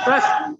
Press.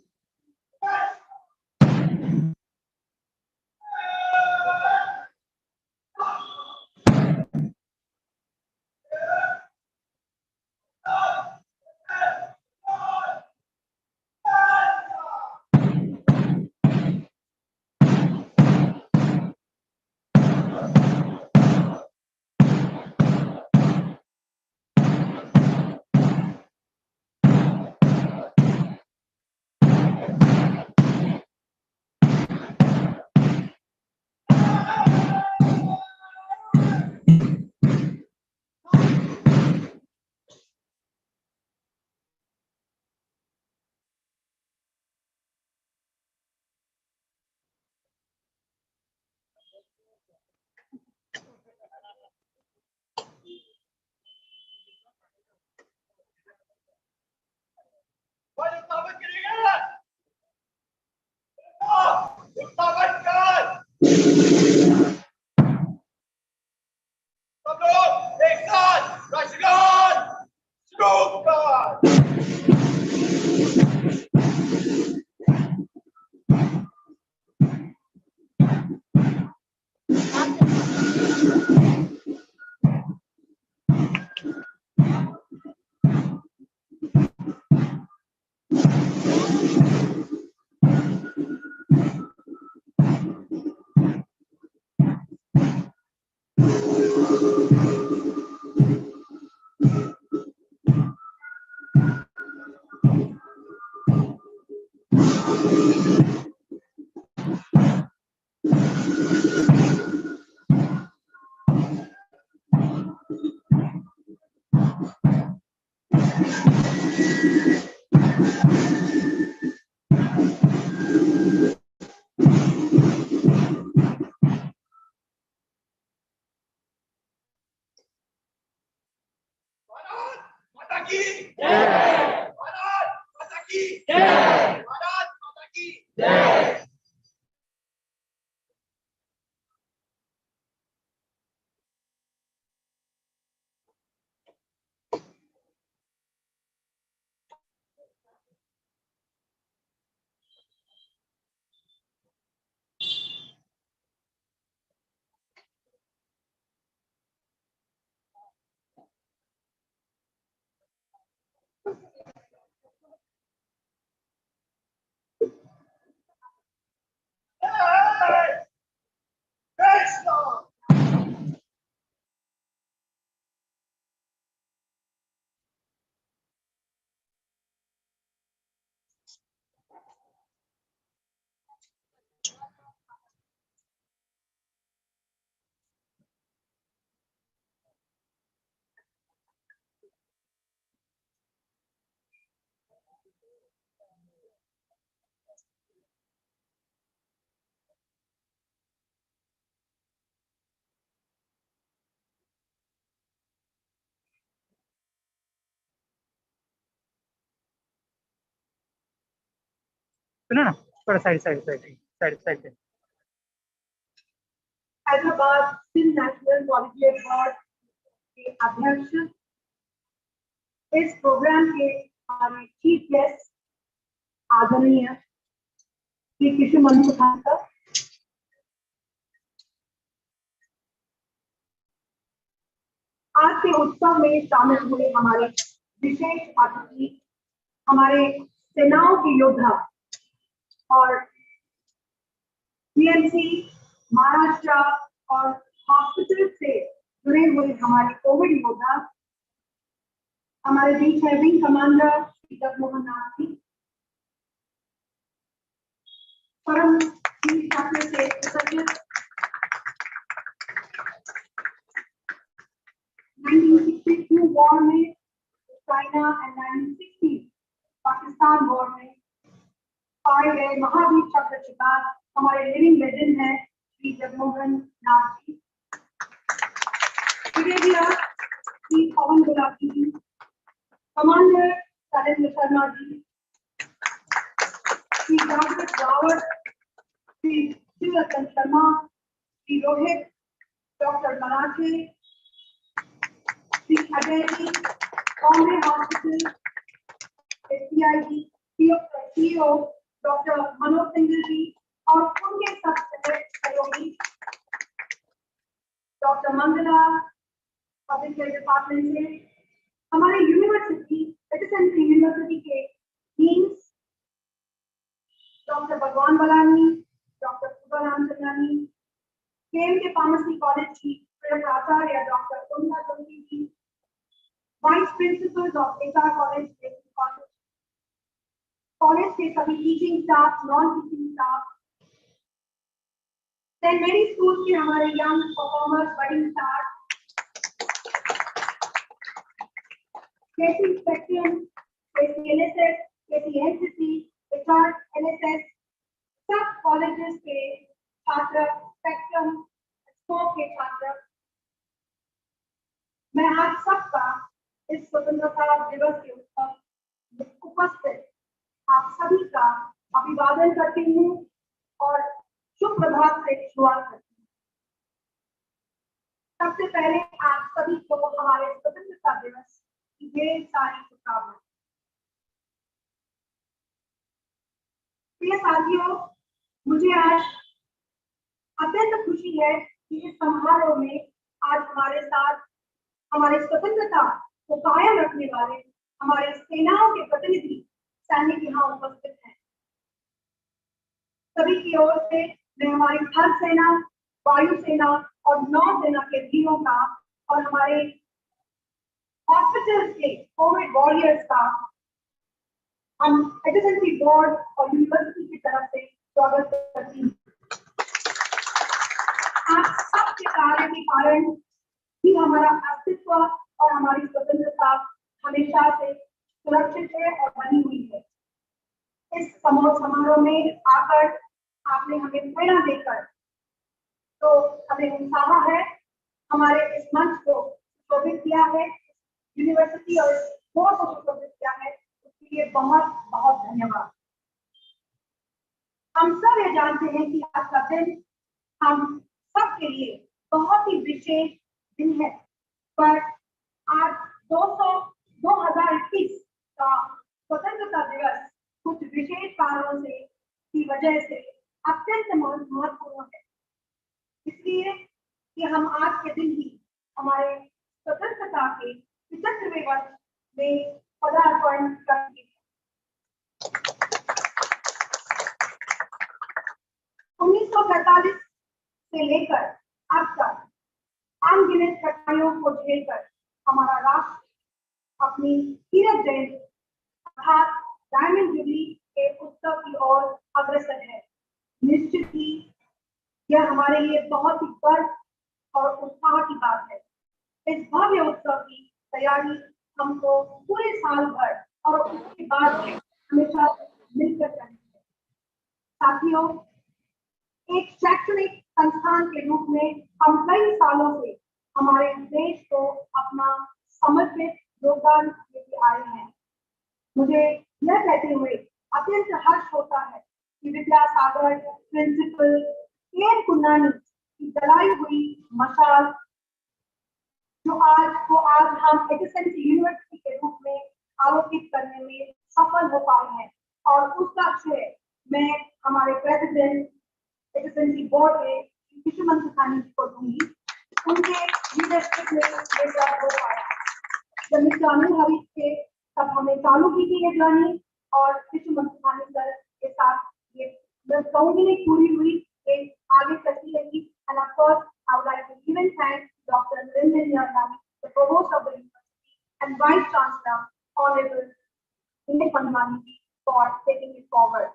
सुनो ना, थोड़ा side side side side side पे। Hyderabad Sindh national collegiate board के अध्यक्ष, इस प्रोग्राम के हमारे चीफ गेस्ट आदरणीय श्री कृष्ण मनसुखान, आज के उत्सव में शामिल हुए हमारे विशेष अतिथि, हमारे सेनाओं के योद्धा और पीएमसी महाराष्ट्र और हॉस्पिटल से जुड़े हुए हमारे कोविड योद्धा, हमारे बीच है विंग कमांडर श्री जगमोहन नाथ जी, परम छात्र से कृतज्ञ 1962 वॉर में चाइना एंड 1960 पाकिस्तान वॉर में पाए गए महावीर चक्र के बाद हमारे लिविंग लेजेंड हैं Shri Jagmohan Nath ji, brigadier Shri Pawan Gulati ji, commander Shailendra Sharma ji, Shri Jagrit Rawat, Shri Shivratan Sharma, Shri Rohit, doctor Marathe, Shri Ajay ji, Bombay hospital, SPIG, CEO doctor Manoj Singh ji और उनके सब सहयोगी doctor Mangala public health department से, हमारे यूनिवर्सिटी एडिसन यूनिवर्सिटी के deans doctor Bhagwan Balani, doctor सुधा रामचंद्रानी, केम के फार्मेसी कॉलेज की प्राचार्य doctor Unna Joshi ji, vice principal of HR college college के सभी teaching staff, non teaching staff, saint Mary school के हमारे young performers, budding stars, KC spectrum, KC LSS, KC NCC, HR LSS, सब colleges के छात्र, स्पेक्ट्रम स्कोप के छात्र, मैं आप सबका इस स्वतंत्रता दिवस के उत्सव में उपस्थित आप सभी का अभिवादन करती हूँ और शुभ प्रभात से शुरुआत करती हूँ। सबसे पहले आप सभी को हमारे स्वतंत्रता दिवस की ढेर सारी शुभकामनाएं। प्रिय साथियों, मुझे आज अत्यंत खुशी है कि इस समारोह में आज हमारे साथ हमारे स्वतंत्रता को कायम रखने वाले हमारे सेनाओं के प्रतिनिधि सैनिक यहाँ उपस्थित हैं। सभी की ओर से मैं हमारी थल सेना, वायु सेना और नौसेना के वीरों का और हमारे हॉस्पिटल के कोविड वॉरियर्स का हम एडिशनरी बोर्ड और यूनिवर्सिटी की तरफ से स्वागत करती हूँ। आप सबके कार्य के कारण ही हमारा अस्तित्व और हमारी स्वतंत्रता हमेशा से सुरक्षित है और बनी हुई है। इस समारोह में आकर आपने हमें प्रेरणा देकर तो हमें उत्साह है, हमारे इस मंच को शोभित किया है, यूनिवर्सिटी और बोर्ड को शोभित किया है, उसके लिए बहुत बहुत धन्यवाद। हम सब ये जानते हैं कि आज का दिन हम सबके लिए बहुत ही विशेष दिन है, पर आज 2021 का स्वतंत्रता दिवस कुछ विशेष कारणों से की वजह से अत्यंत महत्वपूर्ण है, इसलिए कि हम आज के दिन ही हमारे स्वतंत्रता के 75वें वर्ष में पदार्पण करेंगे। 1945 से लेकर अब तक अनगिनत कठिनाइयों को झेलकर हमारा राष्ट्र अपनी हीरक जयंती अर्थात डायमंड जुबली के उत्सव की ओर अग्रसर है। निश्चित ही यह हमारे लिए बहुत ही गर्व और उत्साह की बात है। इस भव्य उत्सव की तैयारी हमको पूरे साल भर और उसके बाद हमेशा मिलकर करनी है। साथियों, एक शैक्षणिक संस्थान के रूप में हम कई सालों से हमारे देश को अपना समर्पित योगदान देते आए हैं। मुझे यह कहते हुए अत्यंत हर्ष होता है आज हम एफिशिएंसी यूनिवर्सिटी के रूप में आलोकित करने में सफल हो पाए हैं और उसका श्रेय मैं हमारे प्रेसिडेंट एफिशिएंसी बोर्ड के विश्वमंत खानी को दूंगी। उनके लीडरशिप में ये सब हो पाया। जब मिस्टर अनिल हरीश थे तब हमें चालू की थी ये जर्नी और विश्वमंत खानी सर के साथ ये बस कहूंगी नहीं पूरी हुई, ये आगे चलती रहेगी। And of course I would like to even thank doctor Niranjan Yadav, the provost of the university, and vice chancellor honorable Vinay Pandwani for taking it forward.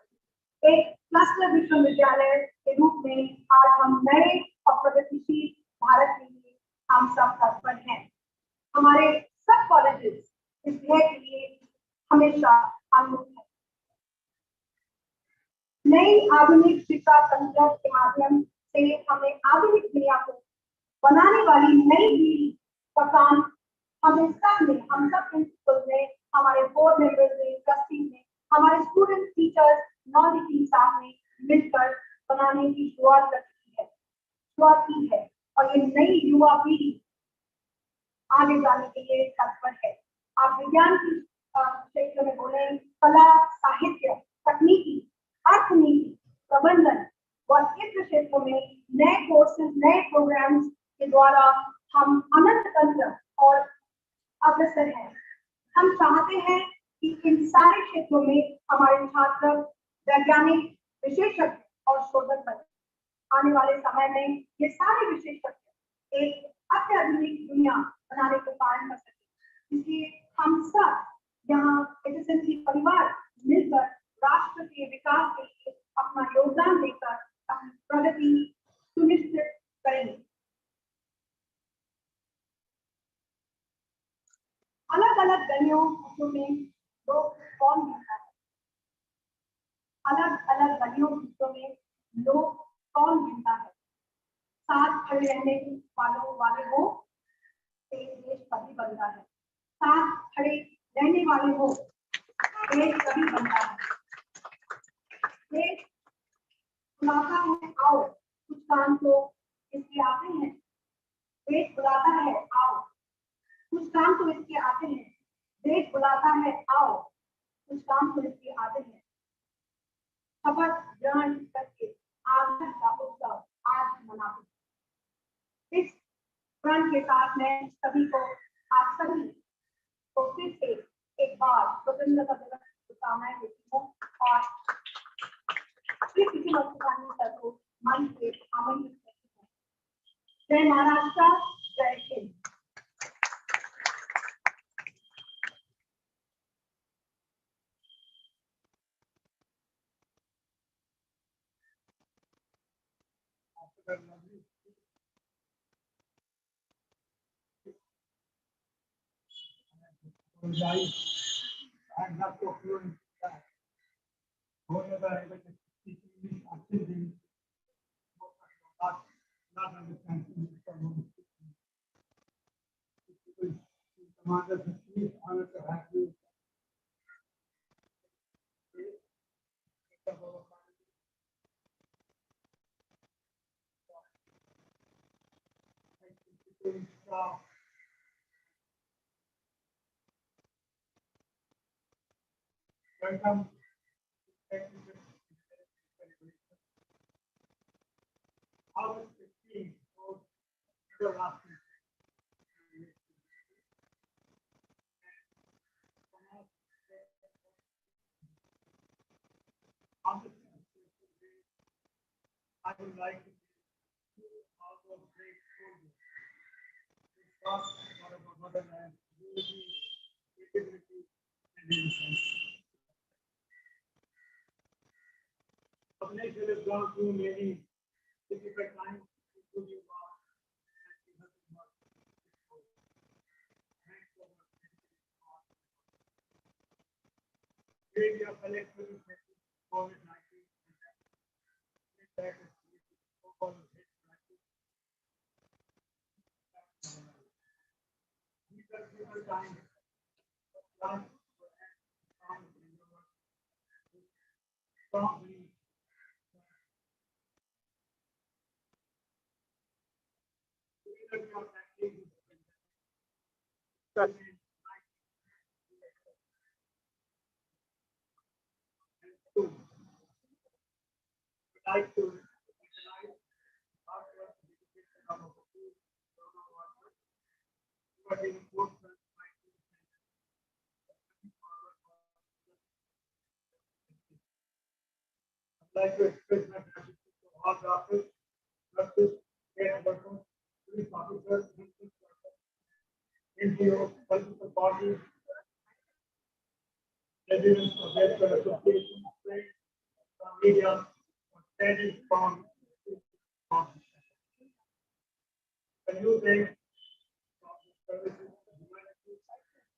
एक क्लस्टर विश्वविद्यालय के रूप में आज हम नए और प्रगतिशील भारत के लिए हम सब तत्पर हैं। हमारे सब कॉलेजेस इस ध्येय के लिए हमेशा उन्मुख हैं। नई आधुनिक शिक्षा तंत्र के माध्यम से हमें आधुनिक दुनिया को बनाने वाली नई पीढ़ी का काम हम सब प्रिंसिपल ने, हमारे बोर्ड मेंबर्स ने, ट्रस्टीज ने, हमारे student teachers, non teaching staff ने मिलकर बनाने की शुरुआत की है और ये नई युवा पीढ़ी आगे जाने के लिए तत्पर है। आप विज्ञान की क्षेत्र में बोले, कला, साहित्य, तकनीकी, अर्थनीति, प्रबंधन और इस क्षेत्र में नए कोर्सेज, नए प्रोग्राम्स के द्वारा हम अनंत तंत्र और अग्रसर हैं। हम चाहते हैं कि इन सारे क्षेत्रों में हमारे छात्र, वैज्ञानिक, विशेषज्ञ और शोधक बने। आने वाले समय में ये सारे विशेषज्ञ एक अत्याधुनिक दुनिया बनाने को कायम कर सके। इसलिए हम सब यहाँ एफिशिएंसी परिवार मिलकर राष्ट्र के विकास के लिए अपना योगदान देकर अपनी प्रगति सुनिश्चित करेंगे। अलग अलग गलियों में लोग कौन मिलता है? अलग अलग गलियों में लोग कौन मिलता है? साथ खड़े रहने वाले हो देश कभी बनता है। साथ खड़े रहने वाले हो देश कभी बनता है। देश बुलाता है आओ, कुछ काम तो इसके आते हैं। देश बुलाता है आओ, कुछ काम तो इसके आते हैं। देश बुलाता है आओ, कुछ काम तो इसके आते हैं। शपथ ग्रहण करके आजादी का उत्सव आज मनाते। इस प्रण के साथ मैं सभी को, आप सभी को फिर से एक बार स्वतंत्रता दिवस की शुभकामनाएं देती हूँ और किसी सर को मंच पे आमंत्रित करती हूँ। जय महाराष्ट्र, जय Hind. I'm not so fluent in that. However, I was speaking English actively, not understanding Commander, it's honor to have you. Welcome. August 15th, your last I would like to do all those great soldiers. This was one of our motherland, unity, creativity, and innocence. Our nation has gone through many difficult times, including war and nothing much. Thanks so much. India collectively facing COVID-19 that is so-called hate crisis. These are difficult times. Life will end strong in your work. Strong belief. Together we are practicing like to recognize hard work and dedication of our youth, who have been important by I'd like to express my gratitude to all doctors, nurses, care workers, police officers, business workers, NGOs, political parties, residents of welfare associations, friends, media, for standing strong. The new day from the services to humanity,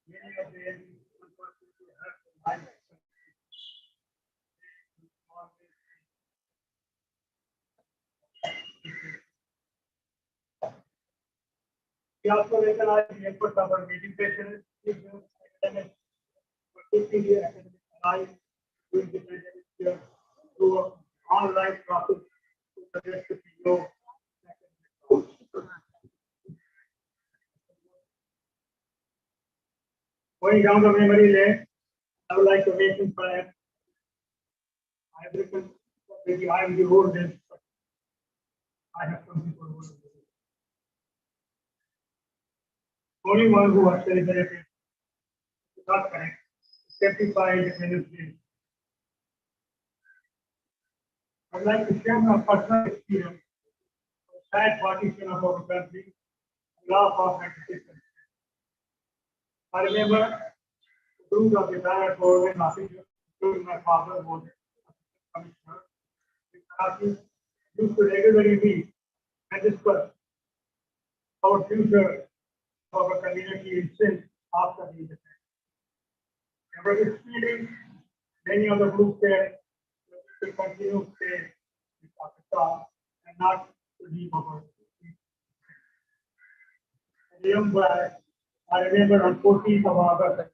many of them unfortunately have their lives. We also recognize the efforts of our education, teachers, academics, for keeping the academic alive during the pandemic year through an online process to suggest the PO. Going down the memory lane, I would like to mention perhaps I have written maybe I am the oldest, but I have something for old. Only one who has celebrated is not correct. 75 Independence Day. I'd like to share my personal experience of sad partition of our country and loss of 96%. I remember the group of retired government officers, including my father was commissioner in Karachi, used to regularly meet and discuss our future of our community in since after the independence. Never disputing many of the groups there will continue to stay in Pakistan and not to leave our young boy. I remember on 14th of August,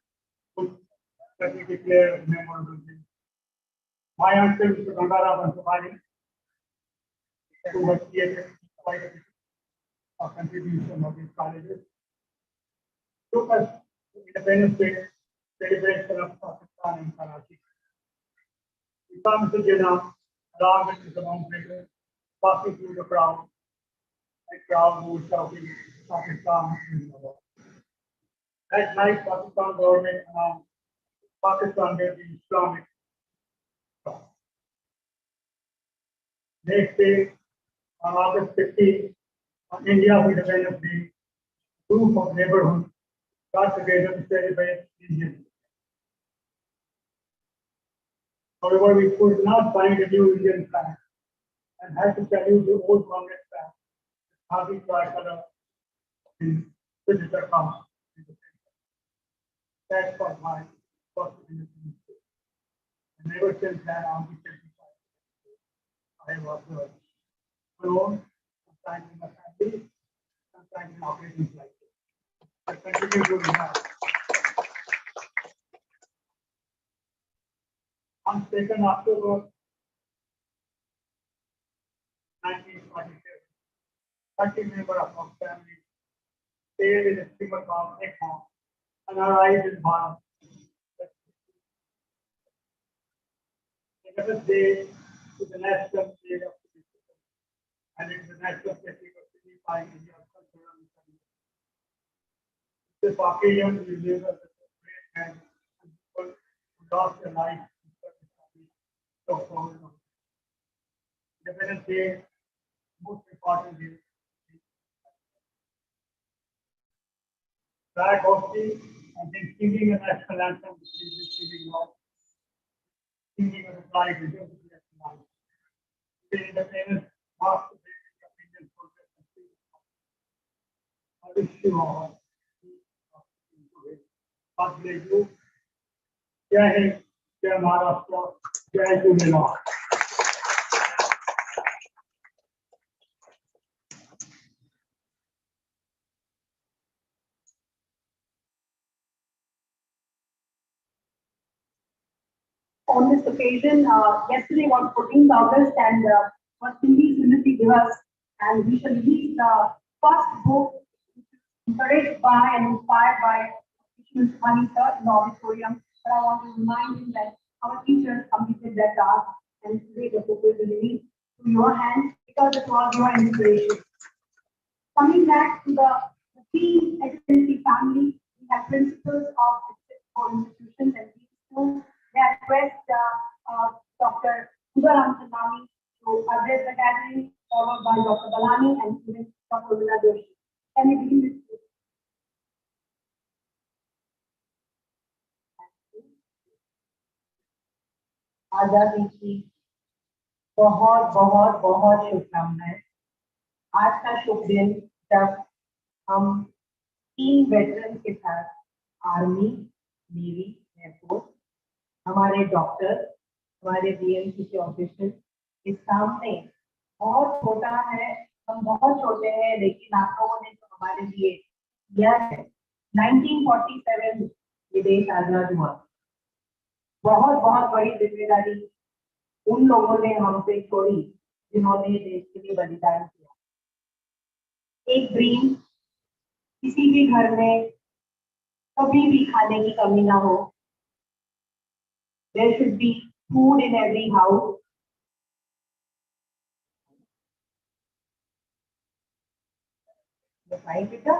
that we declared memorable day. My uncle, Mr. Gangara Bansubani, who was created quite a bit of contribution of these colleges, took us to Independence Day celebration of Pakistan in Karachi. We saw Mr. Jinnah along with Mr. Mountbaker passing through the crowd, a crowd who was shouting Pakistan in the world. That night, Pakistan government announced Pakistan will be Islamic. Next day, on August 15, on India's Independence Day, group of neighborhoods got together to celebrate Indian. However, we could not find a new Indian flag and had to salute the old Congress flag, Khadi tricolor in visitor come. That was my first Independence Day. And ever since then, on the 25th, I have observed alone, sometimes in my family, sometimes in occasions like this. I continue to remember. On 2nd October 1947, 30 members of our family stayed in a steamer called Ekman and arrived in Bharat. The next day to the national day of the and it's the national festival signifying India's cultural and tradition. This occasion we remember the great men and people who lost their lives in service of the forward. Independence Day, most important day. Flag hosting and then singing a national anthem, which is singing of singing of the flag is just the national anthem. The independence marks the beginning of Indian progress and freedom. I wish you all God bless you. Jai Hind, Jai Maharashtra, Jai Jhuleland. On this occasion, yesterday was 14th August and was Indi's Unity Divas, and we shall release the first book encouraged by and inspired by teachers Honey sir in the auditorium. But I want to remind you that our teachers completed their task and today the book will be released to your hands because it was your inspiration. Coming back to the team excellency family, we have principals of institutions and schools. They have request Dr. Udaram Chandani to address the gathering, followed by Dr. Balani and student Dr. Vila Doshi. Can you begin this? आजादी की बहुत बहुत बहुत शुभकामनाएं। आज का शुभ दिन जब हम 3 वेटरन के साथ आर्मी, नेवी, एयरफोर्स, हमारे डॉक्टर, हमारे बीएमसी के ऑफिसर्स के सामने बहुत छोटा है, हम बहुत छोटे हैं, लेकिन आप लोगों ने जो हमारे लिए किया है, 1947 ये देश आजाद हुआ। बहुत बहुत बड़ी जिम्मेदारी उन लोगों ने हम पे छोड़ी जिन्होंने देश के लिए बलिदान किया। एक ड्रीम, किसी भी घर में कभी भी खाने की कमी ना हो। There should be food in every house. The fine bitter.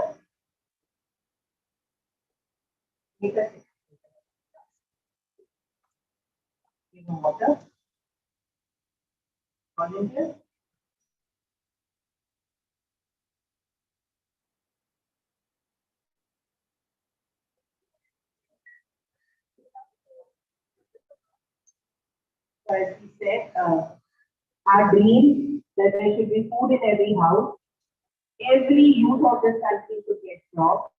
Water. Volunteers. So as we said, our dream that there should be food in every house. Every youth of this country should get jobs.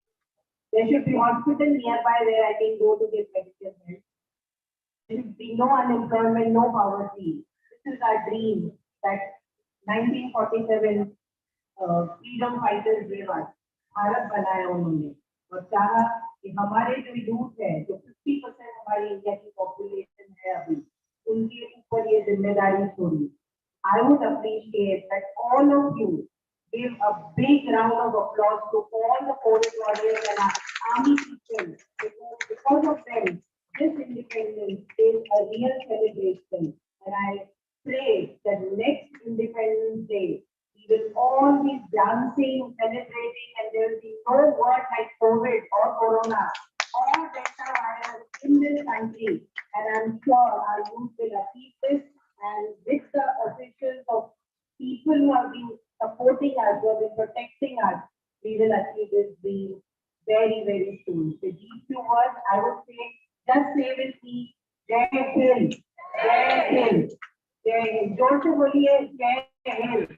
There should be hospital nearby where I can go to get medical help. There should be no unemployment, no poverty. This is our dream that 1947 freedom fighters gave us. Bharat बनाया उन्होंने और चाहा कि हमारे जो youth है, जो 50% हमारी इंडिया की पॉपुलेशन है अभी, उनके ऊपर ये जिम्मेदारी छोड़ी। I would appreciate that all of you give a big round of applause to all the police warriors and our army people, because of them, this independence is a real celebration. And I pray that next Independence Day, we will all be dancing, celebrating, and there will be no word like COVID or Corona or Delta virus in this country. And I'm sure our youth will achieve this. And with the officials of people who have been supporting us, who have been protecting us, we will achieve this dream very, very soon. So these 2 words, I would say, just say with me, Jai Hind, Jai Hind, Jai Hind. जोर से बोलिए, Jai Hind.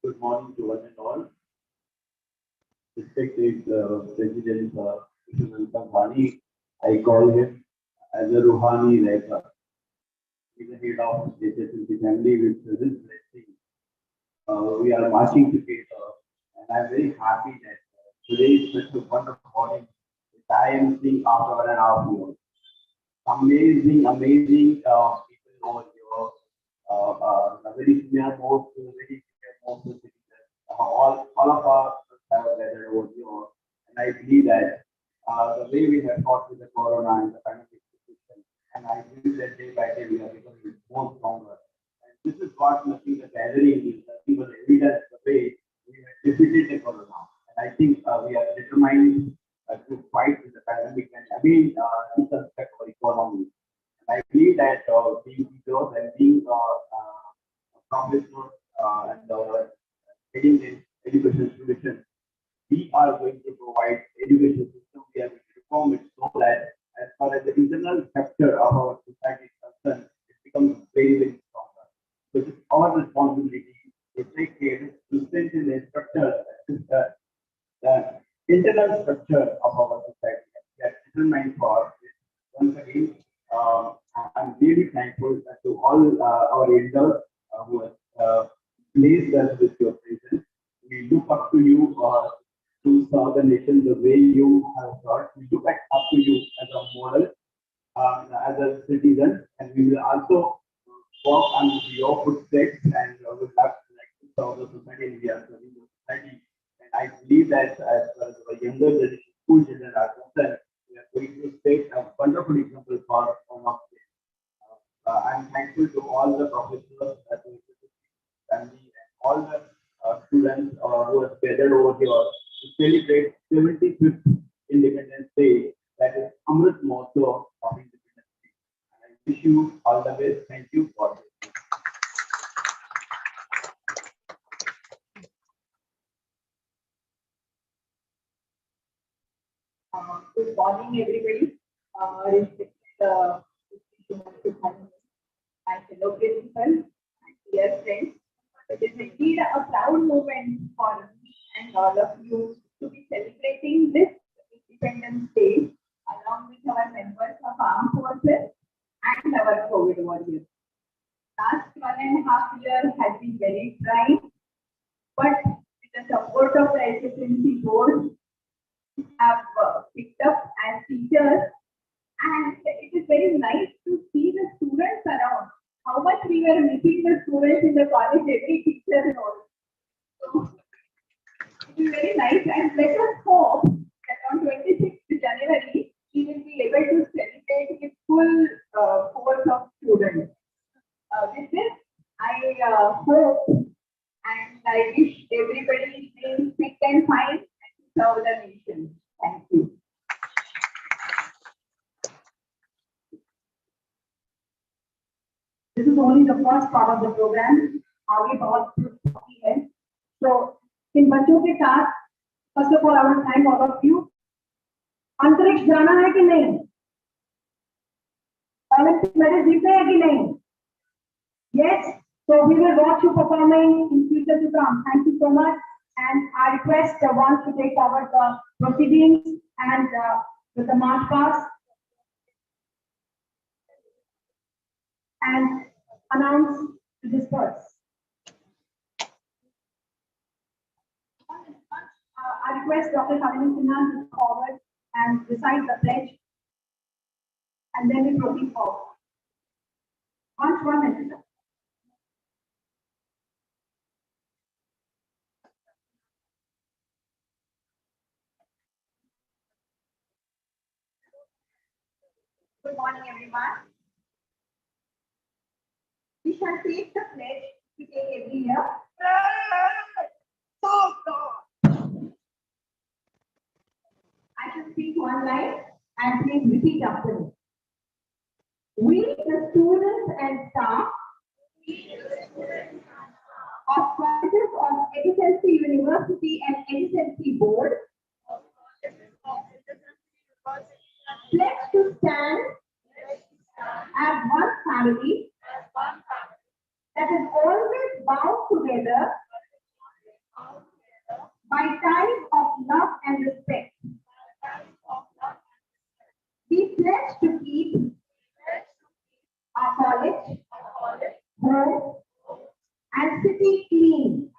Good morning to one and all. Respected President Ghani, I call him as a Rouhani Raisa. He is the head of HSLC family with his blessing. We are marching together, and I am very happy that today is such a wonderful morning that I am seeing after 1.5 years. Amazing people over here. Very senior most, very senior most all of us have gathered over here, and I believe that the way we have fought with the corona and the pandemic situation, and I believe that day by day we are becoming more stronger. And this is what making the gathering is nothing but evidence the way we have defeated the corona. And I think we are determined to fight with the pandemic and again reconstruct our economy. And I believe that being teachers and being professionals and heading the education institution, we are going to provide education system. We are going to reform it so that as far as the internal structure of our society is concerned, it becomes very, very stronger. So it is our responsibility to take care to strengthen the structure, the internal structure of our society. We are determined for this. Once again, I'm really thankful to all our elders who have placed us with your presence. We look up to you to serve the nation the way you have served. We look up to you as a model, as a citizen, and we will also walk under your footsteps and will we are serving the society. And I believe that as far as our younger generation, school children are concerned, we are going to set a wonderful example for all of them. I'm thankful to all the professors, family, and all the students who have gathered over here to celebrate 75th Independence Day. That is Amrit Mahotsav of Independence Day. And I wish you all the best. Thank you for this. Good morning, everybody. Respected my fellow principals and dear friends. It is indeed a proud moment for me and all of you to be celebrating this Independence Day along with our members of armed forces and our COVID warriors. Last 1.5 years has been very trying, but with the support of the SSNC board, we have picked up as teachers, and it is very nice to see the students around. How much we were missing the students in the college, every teacher knows. So it is very nice, and let us hope that on 26th January, we will be able to celebrate with full force of students. With this, I hope and I wish everybody staying fit and fine and to serve the nation. Thank you. This is only the first part of the program. आगे बहुत कुछ बाकी है. So इन बच्चों के साथ first of all I want to thank all of you. अंतरिक्ष जाना है कि नहीं? ओलंपिक मेडल जीते हैं कि नहीं? Yes. So we will watch you performing in future to come. Thank you so much. And I request the ones to take over the proceedings and with the march past and announce to disperse. I request Dr. Shalini Sinha to come forward and recite the pledge, and then we proceed forward. One minute. Good morning, everyone. We shall take the pledge we take every year. I shall speak one line and please repeat after me. We, the students and staff of colleges of Edison University and Edison Board pledge to stand as one family that is always bound together by ties of love and respect. We pledge to keep our college, home, and city clean.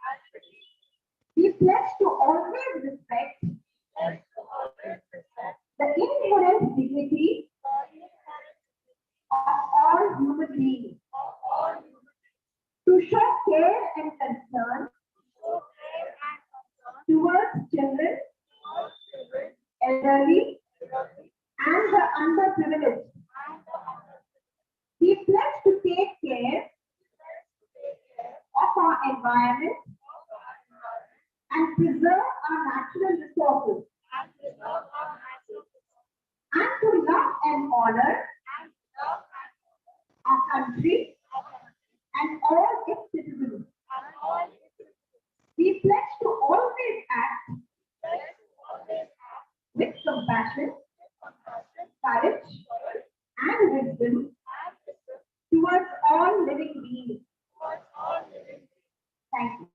We pledge to always respect the inherent dignity of all human beings. To show care and concern towards children, elderly, and the underprivileged. We pledge to take care of our environment and preserve our natural resources, and to love and honor our country and all its citizens. We pledge to always act with compassion, courage, and wisdom towards all living beings. Thank you.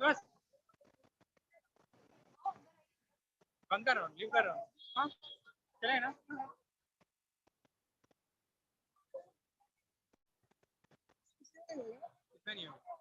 बस बंद कर रहा हूँ, leave कर रहा हूँ। हाँ चले ना। इतना नहीं होगा।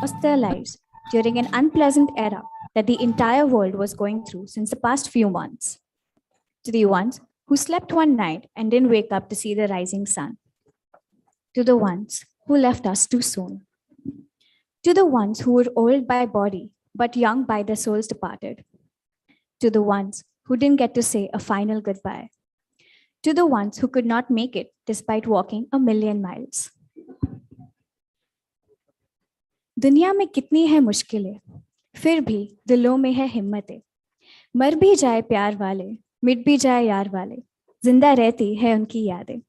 lost their lives during an unpleasant era that the entire world was going through since the past few months. To the ones who slept one night and didn't wake up to see the rising sun. To the ones who left us too soon. To the ones who were old by body but young by their souls departed. To the ones who didn't get to say a final goodbye. To the ones who could not make it despite walking 1,000,000 miles. दुनिया में कितनी है मुश्किलें, फिर भी दिलों में है हिम्मतें. मर भी जाए प्यार वाले, मिट भी जाए यार वाले, जिंदा रहती है उनकी यादें.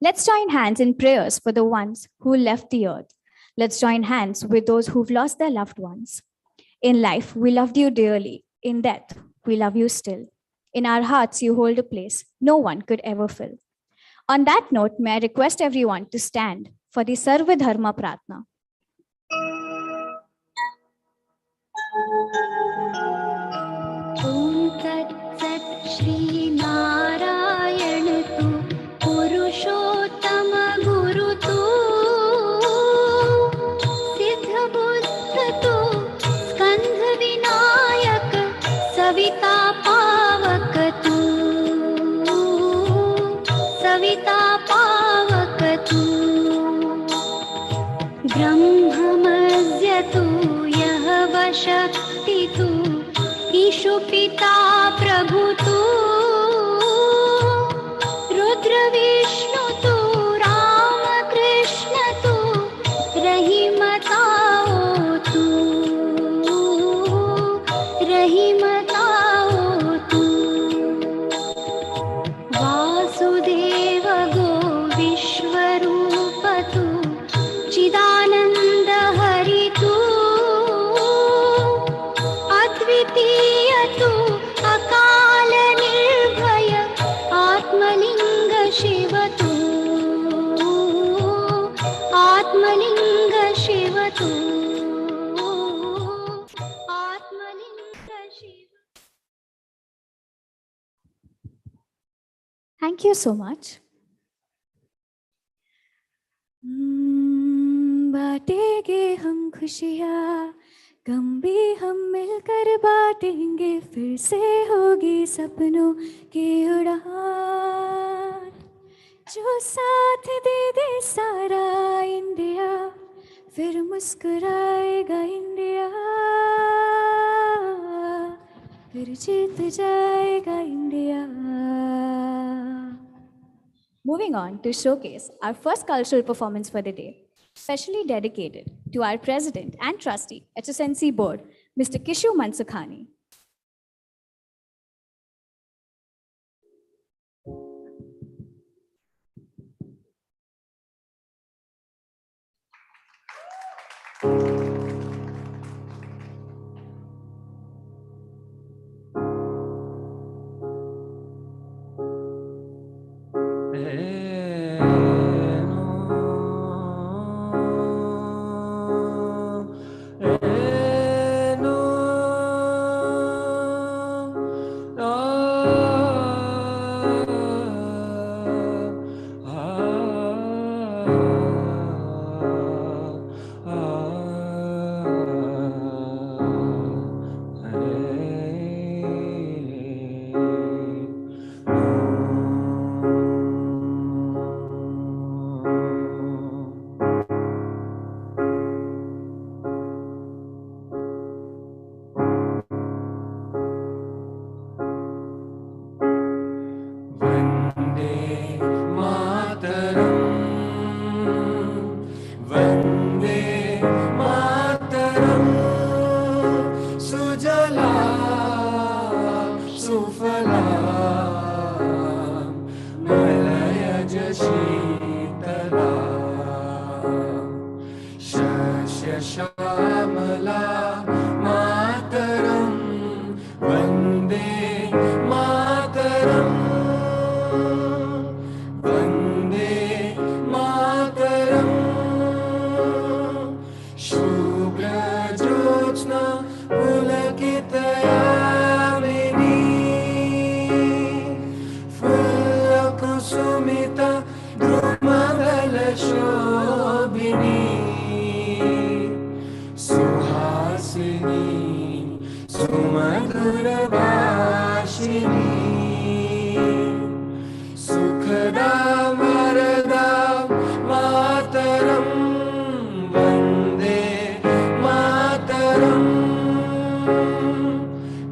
Let's join hands in prayers for the ones who left the earth. Let's join hands with those who've lost their loved ones. In life, we loved you dearly. In death, we love you still. In our hearts, you hold a place no one could ever fill. On that note, may I request everyone to stand for the Sarva Dharma Pratna. Om Tat Sat Shri Narayan Tu Purushottama Guru Tu Siddha Buddha Tu Skandha Vinayak Savita Pavak Tu Savita Pavak Tu Brahmamadya Tu Yah Shakti Tu Ishu पिता प्रभु तू रुद्र विष्णु तू राम कृष्ण तू रहीमताओ तू रहीमताओ तू वासुदेव गो विश्वरूप तू चिदानंद हरि तू अद्वितीय तू अकाल निर्भय आत्मलिंग शिव तू आत्मलिंग शिव तू Atmalinga Shiv. Thank you so much. बांटेंगे हम खुशियाँ, गम भी हम मिलकर बांटेंगे, फिर से होगी सपनों की उड़ान. जो साथ दे दे सारा इंडिया, फिर मुस्कुराएगा इंडिया, फिर जीत जाएगा India. Moving on to showcase our first cultural performance for the day, specially dedicated to our President and Trustee, HSNC Board, Mr. Kishu Mansukhani. सुमधुर भाषिणी सुखदा वरदा मातरम वंदे मातरम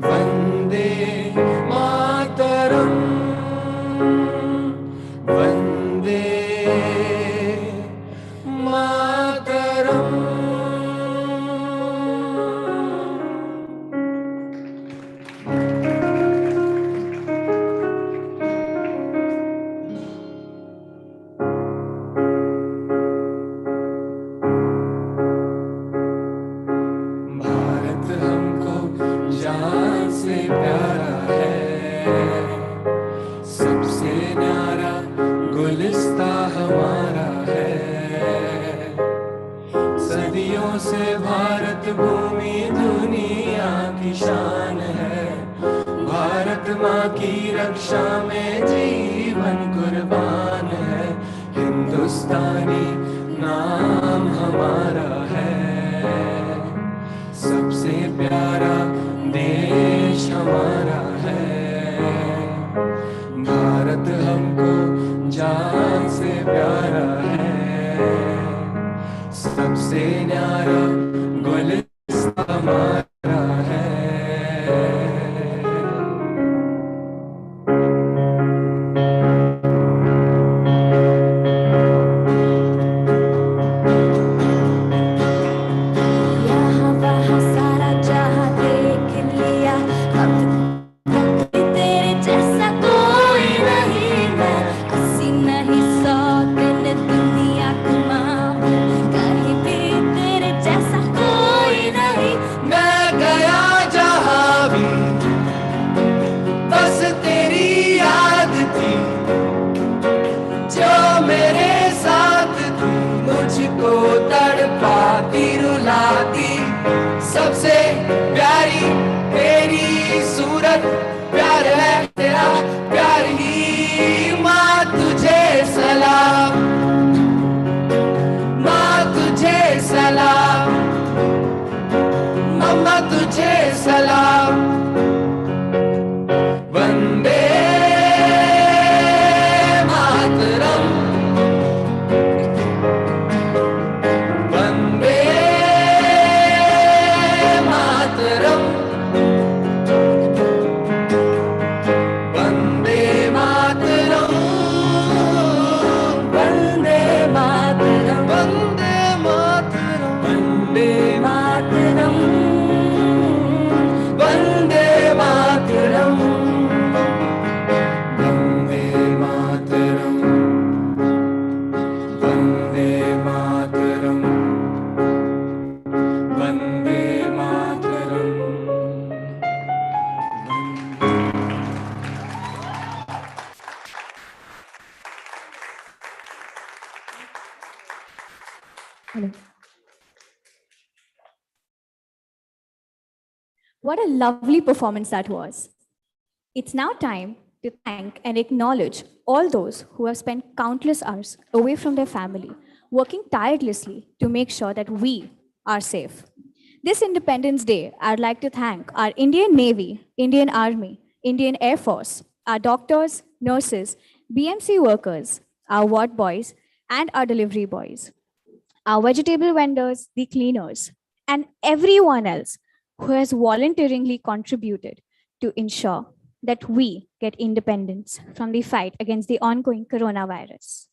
वंदे मातरम वंदे मातरम। भारत हमको जान से प्यारा है, सबसे न्यारा गुलिस्ता हमारा है। सदियों से भारत भूमि दुनिया की शान है, भारत माँ की रक्षा में जीवन कुर्बान है। हिंदुस्तानी नाम हमारा है, सबसे प्यारा देश हमारा है। भारत हमको जान से प्यारा है, सबसे न्यारा गुलिस्तान हमारा है। यहाँ वहाँ सारा जहाँ देख लिया, अब तेरे जैसा कोई नहीं। मैं अस्सी नहीं 100 दिन दुनिया घुमाऊं, कहीं भी तेरे जैसा कोई नहीं। मैं गया जहाँ भी बस तेरी याद थी, जो मेरे साथ थी मुझको तड़पाती रुलाती। सबसे प्यारी तेरी सूरत, प्यार है तेरा प्यार ही। माँ तुझे सलाम, माँ तुझे सलाम, मम्मा तुझे सलाम। Vande Mataram, Vande Mataram, Vande Mataram, Vande Mataram, Vande Mataram, Vande Mataram, Vande Mataram, Vande Mataram, Vande Mataram, Vande Mataram. What a lovely performance that was. It's now time to thank and acknowledge all those who have spent countless hours away from their family, working tirelessly to make sure that we are safe. This Independence Day, I'd like to thank our Indian Navy, Indian Army, Indian Air Force, our doctors, nurses, BMC workers, our ward boys, and our delivery boys, our vegetable vendors, the cleaners, and everyone else who has voluntarily contributed to ensure that we get independence from the fight against the ongoing coronavirus.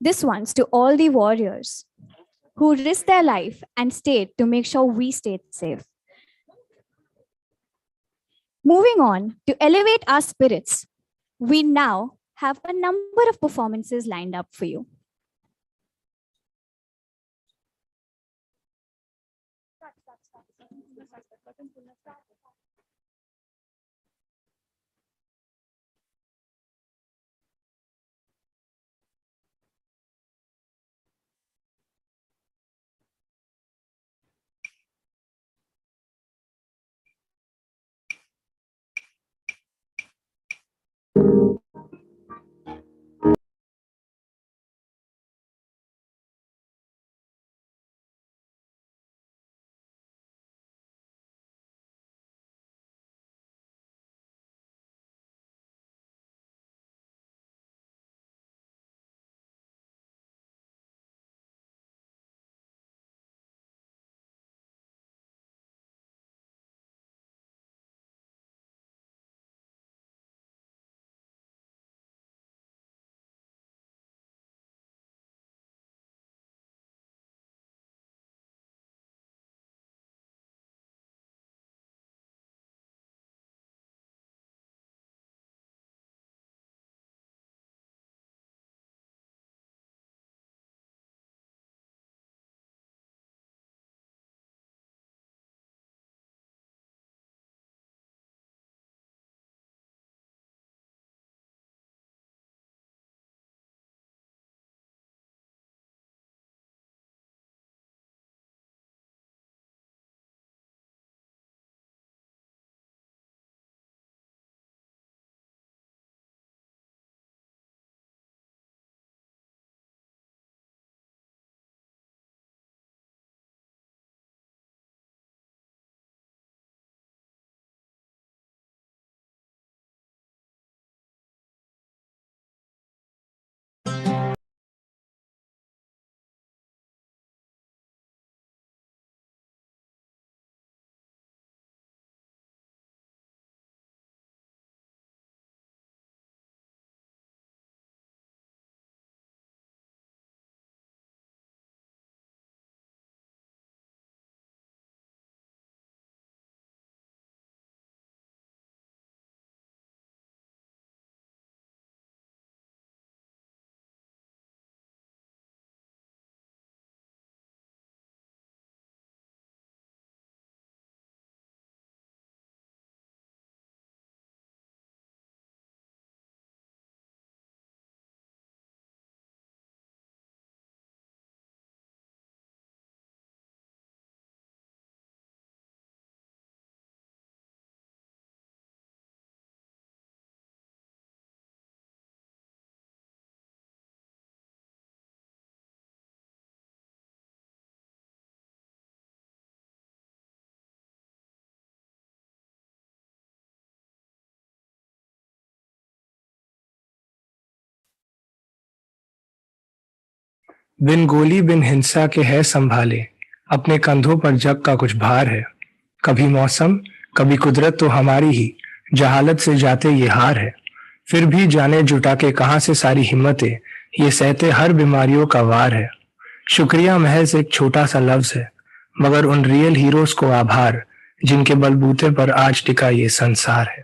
This one's to all the warriors who risked their life and stayed to make sure we stayed safe. Moving on to elevate our spirits, we now have a number of performances lined up for you. बिन गोली बिन हिंसा के है संभाले, अपने कंधों पर जग का कुछ भार है। कभी मौसम, कभी कुदरत तो हमारी ही, जहालत से जाते ये हार है। फिर भी जाने जुटा के कहाँ से सारी हिम्मतें, ये सहते हर बीमारियों का वार है। शुक्रिया महज एक छोटा सा लफ्ज है, मगर उन रियल हीरोज को आभार, जिनके बलबूते पर आज टिका ये संसार है।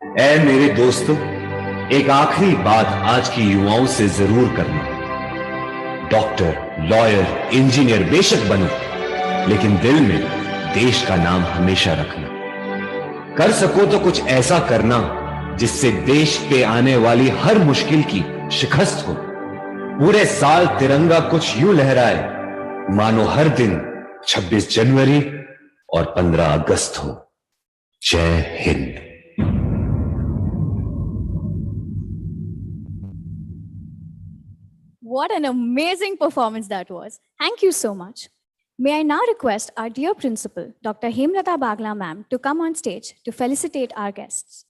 ऐ मेरे दोस्तों, एक आखिरी बात आज की युवाओं से जरूर करना। डॉक्टर, लॉयर, इंजीनियर बेशक बनो, लेकिन दिल में देश का नाम हमेशा रखना। कर सको तो कुछ ऐसा करना जिससे देश पे आने वाली हर मुश्किल की शिकस्त हो। पूरे साल तिरंगा कुछ यूं लहराए मानो हर दिन 26 जनवरी और 15 अगस्त हो। जय Hind. What an amazing performance that was. Thank you so much. May I now request our dear principal, Dr. Hemlata Bagla ma'am, to come on stage to felicitate our guests.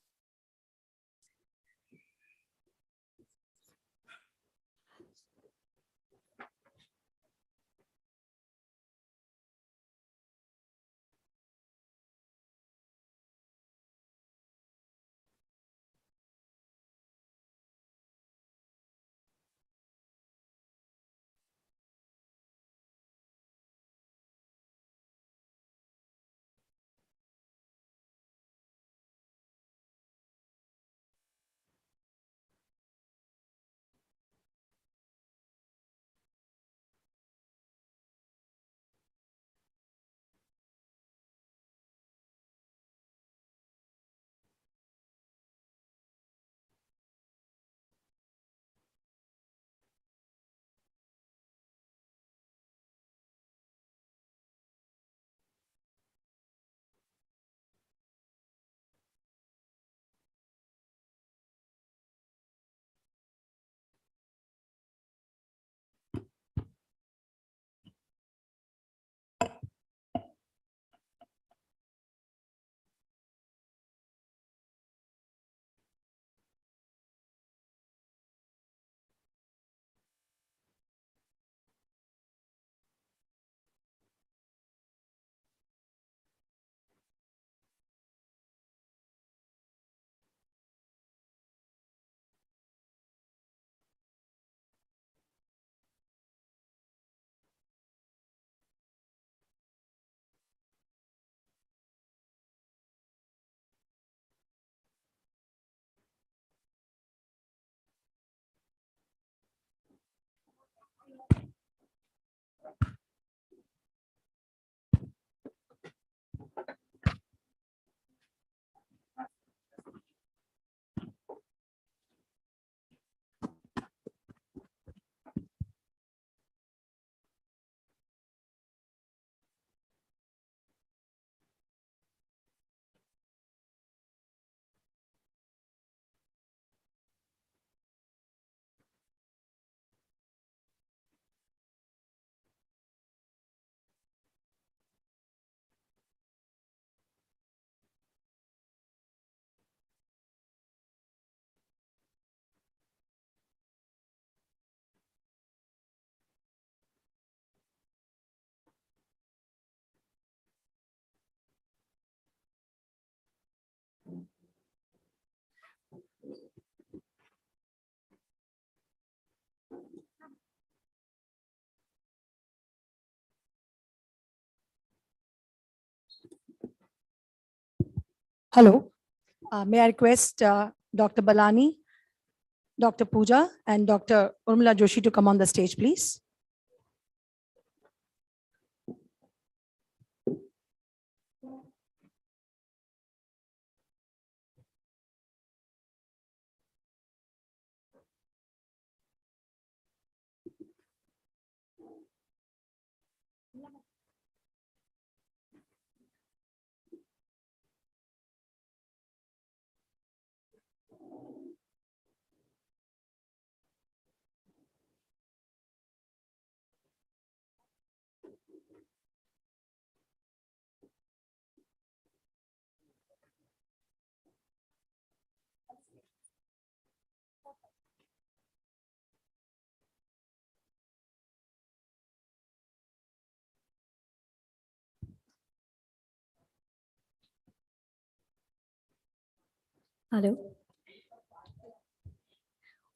Hello. May I request Dr. Balani, Dr. Pooja, and Dr. Urmila Joshi to come on the stage, please? Hello.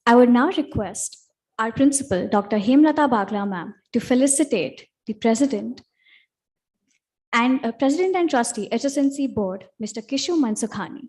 I would now request our principal, Dr. Hemlata Bagla ma'am, to felicitate the President and Trustee, HSNC Board, Mr. Kishu Mansukhani.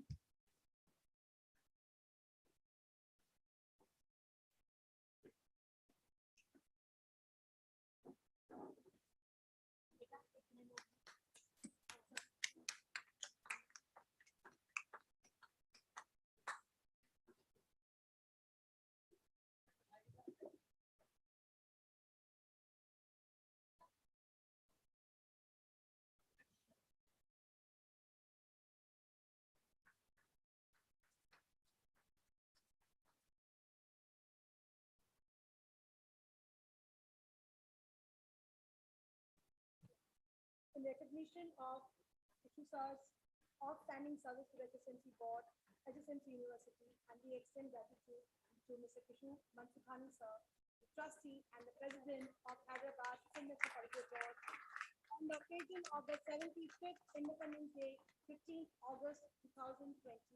In recognition of Kishu sir's outstanding service to the HSNC Board, HSNC University, and we extend gratitude to Mr. Kishu Mansukhani sir, the trustee and the president of Hyderabad Film Metropolitan Board, on the occasion of the 75th Independence Day, 15th August 2021.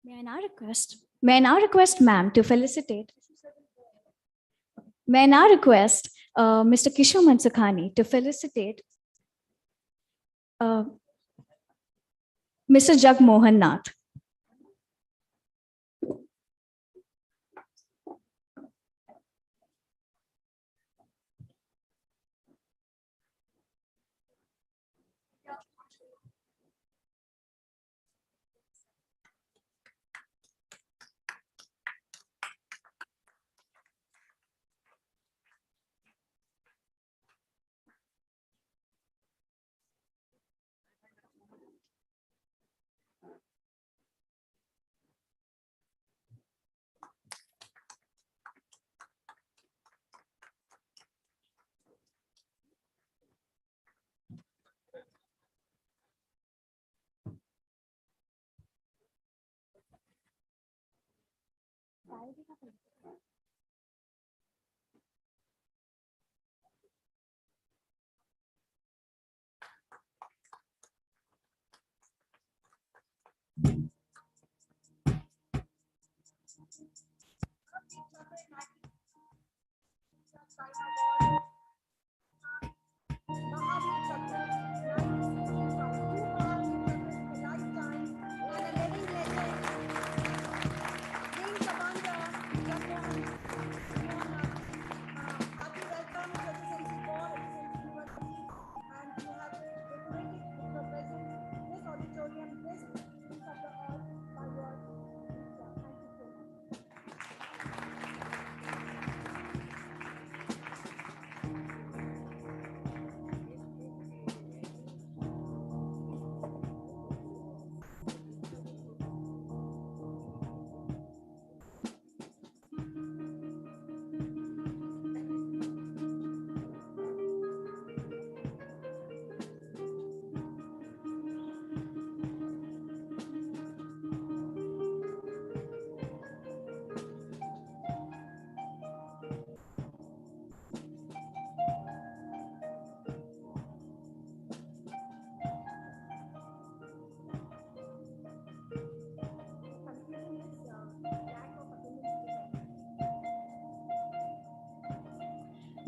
May I now request ma'am to felicitate. May I now request Mr. Kishu Mansukhani to felicitate Mr. Jagmohan Nath.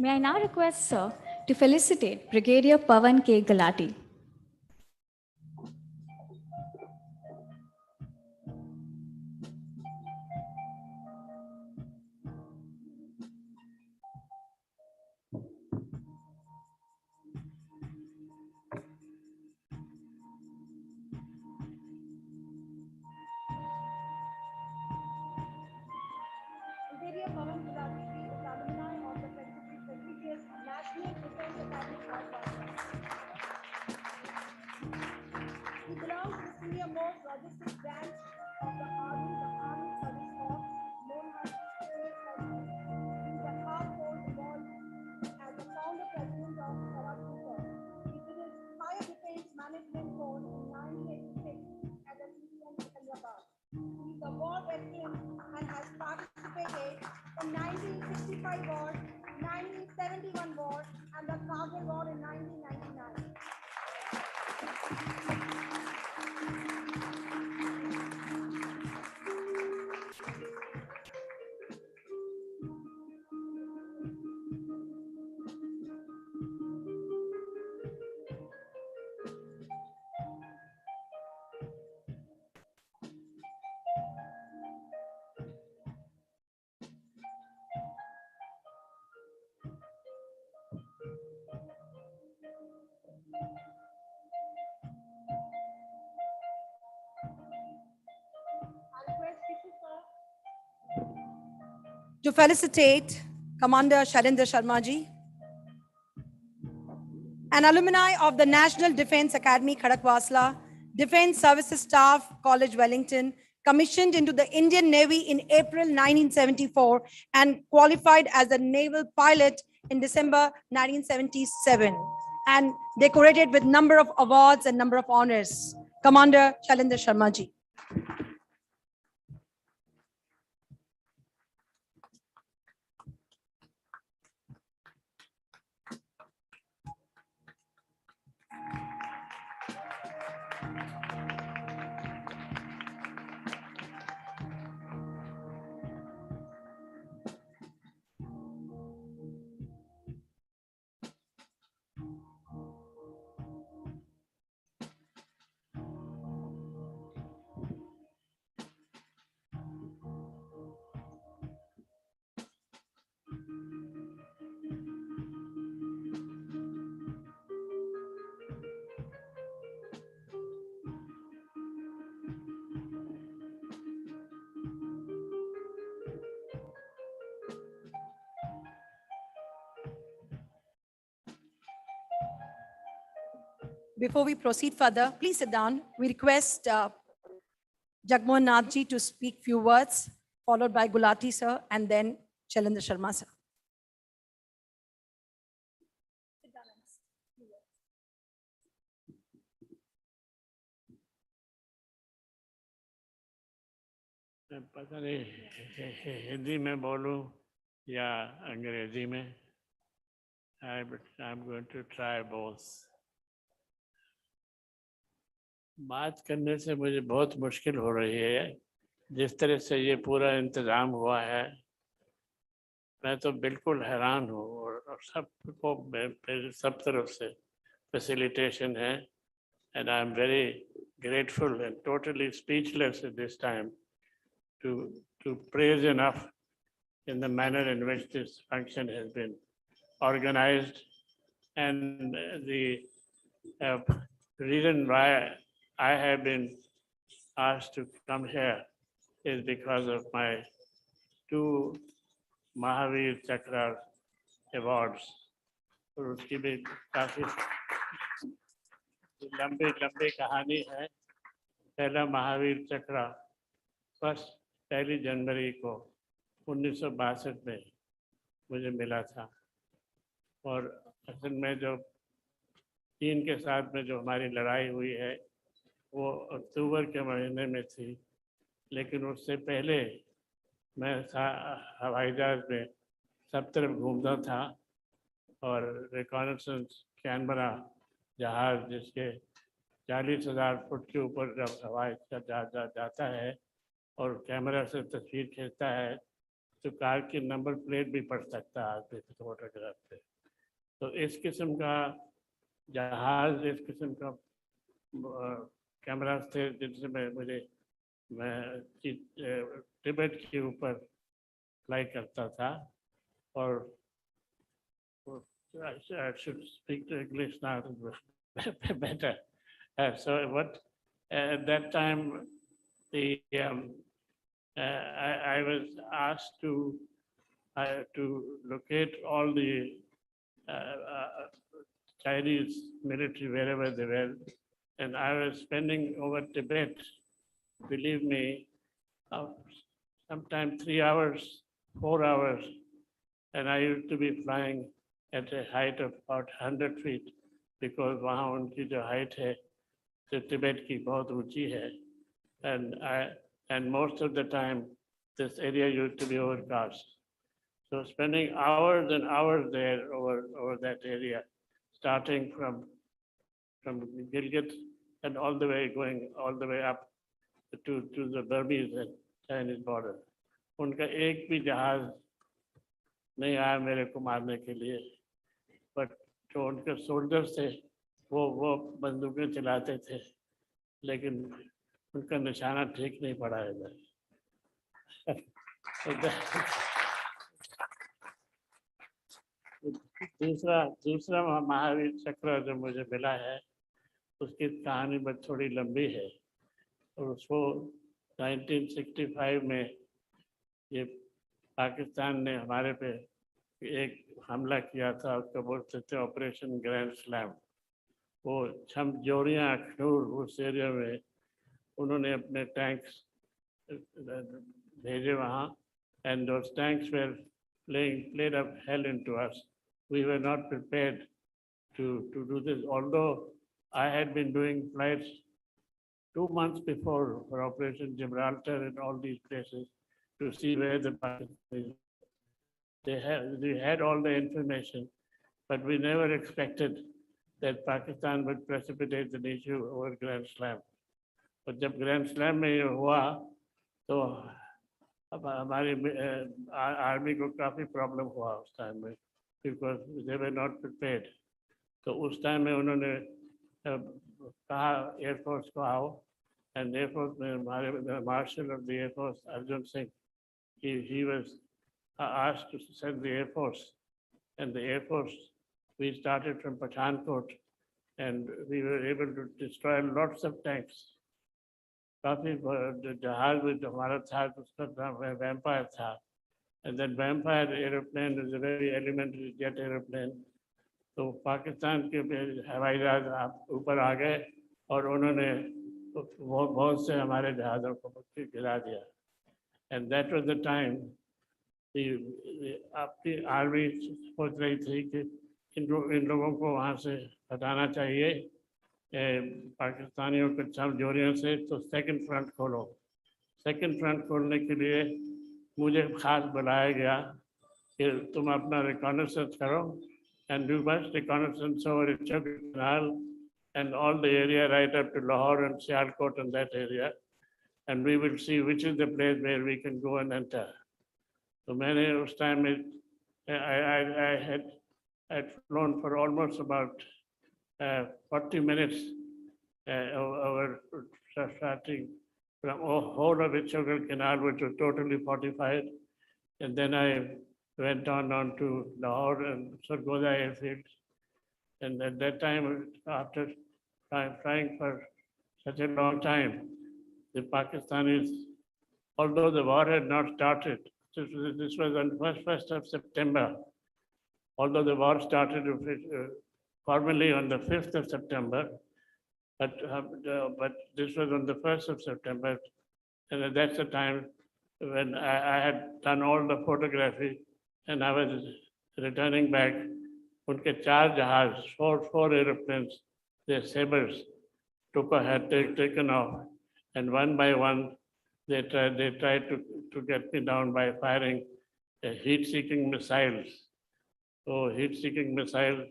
May I now request Sir to felicitate Brigadier Pawan K. Galati. Brigadier Pawan Gulati is alumni of the prestigious National Defense Academy Kharagpur. He belongs to the senior most logistics branch of the Army Service Corps, known as ASSC. He is a hard-core involved as the founder president of Kharagpur. He did his fire defense management course in 1986 at the CCN Secunderabad. He is a war veteran and has participated in 1965 war, 1971 war, and the Kargil war in 1999. To felicitate Commander Shailendra Sharma ji, an alumni of the National Defense Academy, Khadakwasla, Defense Services Staff College, Wellington, commissioned into the Indian Navy in April 1974 and qualified as a naval pilot in December 1977 and decorated with number of awards and number of honors. Commander Shailendra Sharma ji. Before we proceed further, please sit down. We request Jagmohan Nath ji to speak few words, followed by Gulati sir, and then Shailendra Sharma sir. पता नहीं हिंदी में बोलूं या अंग्रेजी में. I'm going to try both. बात करने से मुझे बहुत मुश्किल हो रही है. जिस तरह से ये पूरा इंतजाम हुआ है, मैं तो बिल्कुल हैरान हूँ और सबको सब तरफ से फैसिलिटेशन है. And I'm very grateful and totally speechless at this time to praise enough in the manner in which this function has been organized. And the reason why I have been asked to come here is because of my 2 Mahavir Chakra awards. और उसकी भी काफी लंबी कहानी है. पहला महावीर चक्र first 1 जनवरी को 1962 में मुझे मिला था. और असल में जो चीन के साथ में जो हमारी लड़ाई हुई है वो अक्टूबर के महीने में थी. लेकिन उससे पहले मैं हवाई जहाज में सब तरफ घूमता था और रिकॉनेसेंस कैमरा जहाज जिसके 40,000 फुट के ऊपर जब हवाई जहाज जाता है और कैमरा से तस्वीर खींचता है तो कार की नंबर प्लेट भी पढ़ सकता है आदमी फोटोग्राफ पे। तो इस किस्म का जहाज, इस किस्म का कैमरास थे जिनसे मैं तिब्बत के ऊपर फ्लाई करता था। और I should speak to English now better. So what at that time I was asked to locate all the Chinese military wherever they were, and I was spending over Tibet, believe me, sometimes 3 hours, 4 hours, and I used to be flying at a height of about 100 feet because वहाँ उनकी जो height है तो तिब्बत की बहुत ऊंची है, and most of the time this area used to be overcast. So spending hours and hours there over that area, starting from Gilgit and all the way going all the way up to the Burmese and Chinese border. उनका एक भी जहाज नहीं आया मेरे को मारने के लिए, बट जो उनके सोल्जर्स थे वो बंदूकें चलाते थे, लेकिन उनका निशाना ठीक नहीं पड़ा इधर। दूसरा महावीर चक्र जो मुझे मिला है उसकी कहानी बस थोड़ी लंबी है, और उसको 1965 में ये पाकिस्तान ने हमारे पे एक हमला किया था, उसको बोलते थे ऑपरेशन ग्रैंड स्लैम। वो छमजोड़ियाँ अखनूर उस एरिया में उन्होंने अपने टैंक्स भेजे वहाँ, and those tanks were played up hell into us. We were not prepared to do this, although I had been doing flights 2 months before for Operation Gibraltar and all these places to see where the Pakistanis. They had all the information, but we never expected that Pakistan would precipitate the issue over Grand Slam. But जब Grand Slam में ये हुआ तो अब हमारी army को काफ़ी problem हुआ उस टाइम में, because they were not prepared. तो उस टाइम में उन्होंने कहा एयरफोर्स को आओ, and एयरफोर्स में हमारे marshal of the air force Arjun Singh, he was asked to send the Air Force, and the Air Force, we started from Pathankot, and we were able to destroy lots of tanks. काफी जहाज में हमारा था उसका नाम vampire था, and then vampire aeroplane is a very elementary jet aeroplane. तो पाकिस्तान के हवाई जहाज ऊपर आ गए और उन्होंने बहुत से हमारे जहाज़ों को गिरा दिया, and that was the time आपकी आर्मी सोच रही थी कि इन लोगों को वहाँ से हटाना चाहिए पाकिस्तानियों के छमजोड़ियों से, तो सेकंड फ्रंट खोलो। सेकंड फ्रंट खोलने के लिए मुझे खास बुलाया गया कि तुम अपना रिकॉनेसेंस करो, and do much reconnaissance over Chogri Canal and all the area right up to Lahore and Sialkot and that area, and we will see which is the place where we can go and enter. So मैंने उस time में I had flown for almost about 40 minutes over starting from whole of the Chogri Canal, which was totally fortified, and then I went on to Lahore and Sargoda airfield. And at that time, after flying for such a long time, the Pakistanis, although the war had not started, this was on 1st of September, although the war started formally on the 5th of September, but this was on the 1st of September, and that's the time when I had done all the photography, and I was returning back. Unke 4 jahaz, four aeroplanes, their sabers had taken off, and one by one they tried to get me down by firing heat-seeking missiles. So heat-seeking missile,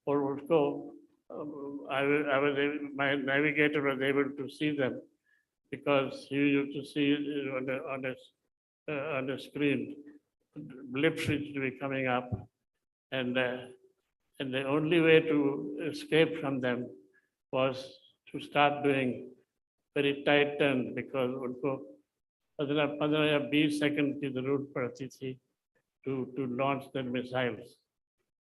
or उसको my navigator was able to see them because he used to see it on the screen. blips which to be coming up, and the only way to escape from them was to start doing very tight turns, because उनको 15 या 20 second की जरूरत पड़ती थी to launch the missiles.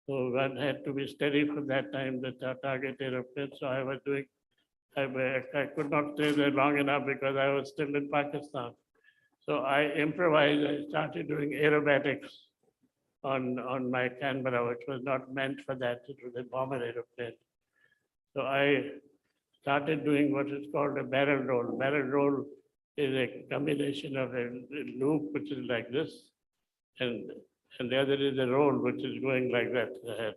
So one had to be steady for that time, the target aeroplane. So I was doing, I could not stay there long enough because I was still in Pakistan. So I improvised, I started doing aerobatics on my Canberra, which was not meant for that, it was a bomber aeroplane. So I started doing what is called a barrel roll. Barrel roll is a combination of a loop, which is like this, and the other is a roll, which is going like that ahead.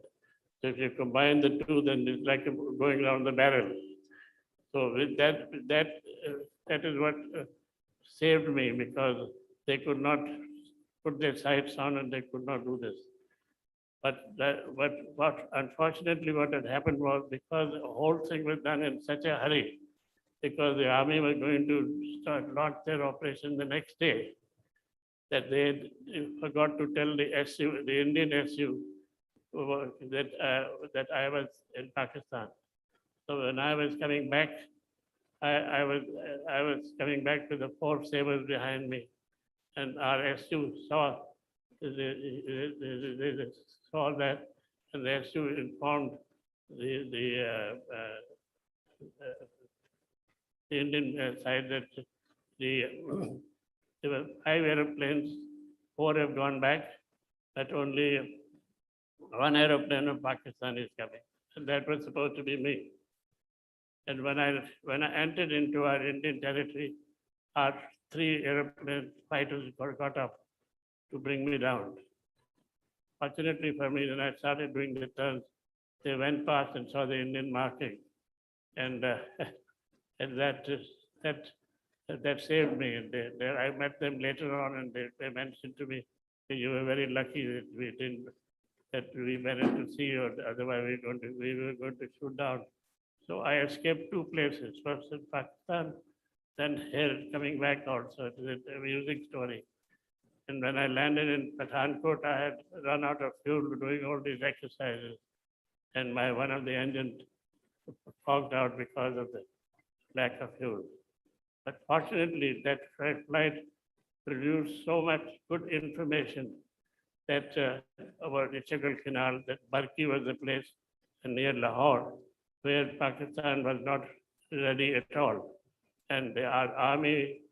So if you combine the two, then it's like going around the barrel. So with that is what saved me, because they could not put their sights on and they could not do this. But unfortunately what had happened was, because the whole thing was done in such a hurry, because the army was going to launch their operation the next day, that they forgot to tell the SU, the Indian SU, that I was in Pakistan. So when I was coming back, I was coming back with the 4 sabers behind me, and our SU saw saw that, and the SU informed the Indian side that there were 5 aeroplanes, 4 have gone back, but only 1 aeroplane of Pakistan is coming, and that was supposed to be me. And when I entered into our Indian territory, our 3 airplane fighters got up to bring me down. Fortunately for me, when I started doing the turns, they went past and saw the Indian marking, and that saved me. And I met them later on, and they mentioned to me, "You were very lucky that we managed to see you. Otherwise, we were going to shoot down." So I escaped 2 places, first in Pakistan, then here coming back also. It is an amusing story. And when I landed in Pathankot, I had run out of fuel doing all these exercises. And one of the engines fogged out because of the lack of fuel. But fortunately, that flight produced so much good information that about the Chagall Canal, that Barki was the place near Lahore, where Pakistan was not ready at all. And our army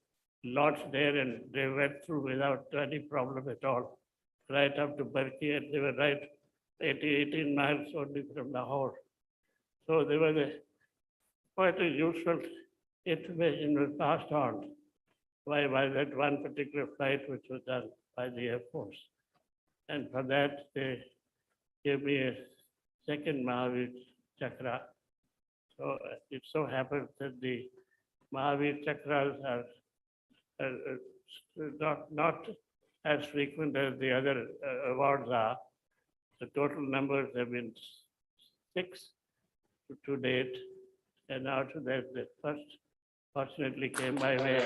launched there, and they went through without any problem at all, right up to Barki, and they were right 18 miles only from Lahore. So there was quite a useful information was passed on by that one particular flight which was done by the Air Force. And for that, they gave me a second Mahavir Chakra. So it so happens that the Mahavir Chakras are not as frequent as the other awards are. The total numbers have been 6 to date, and out of that, the first fortunately came my way.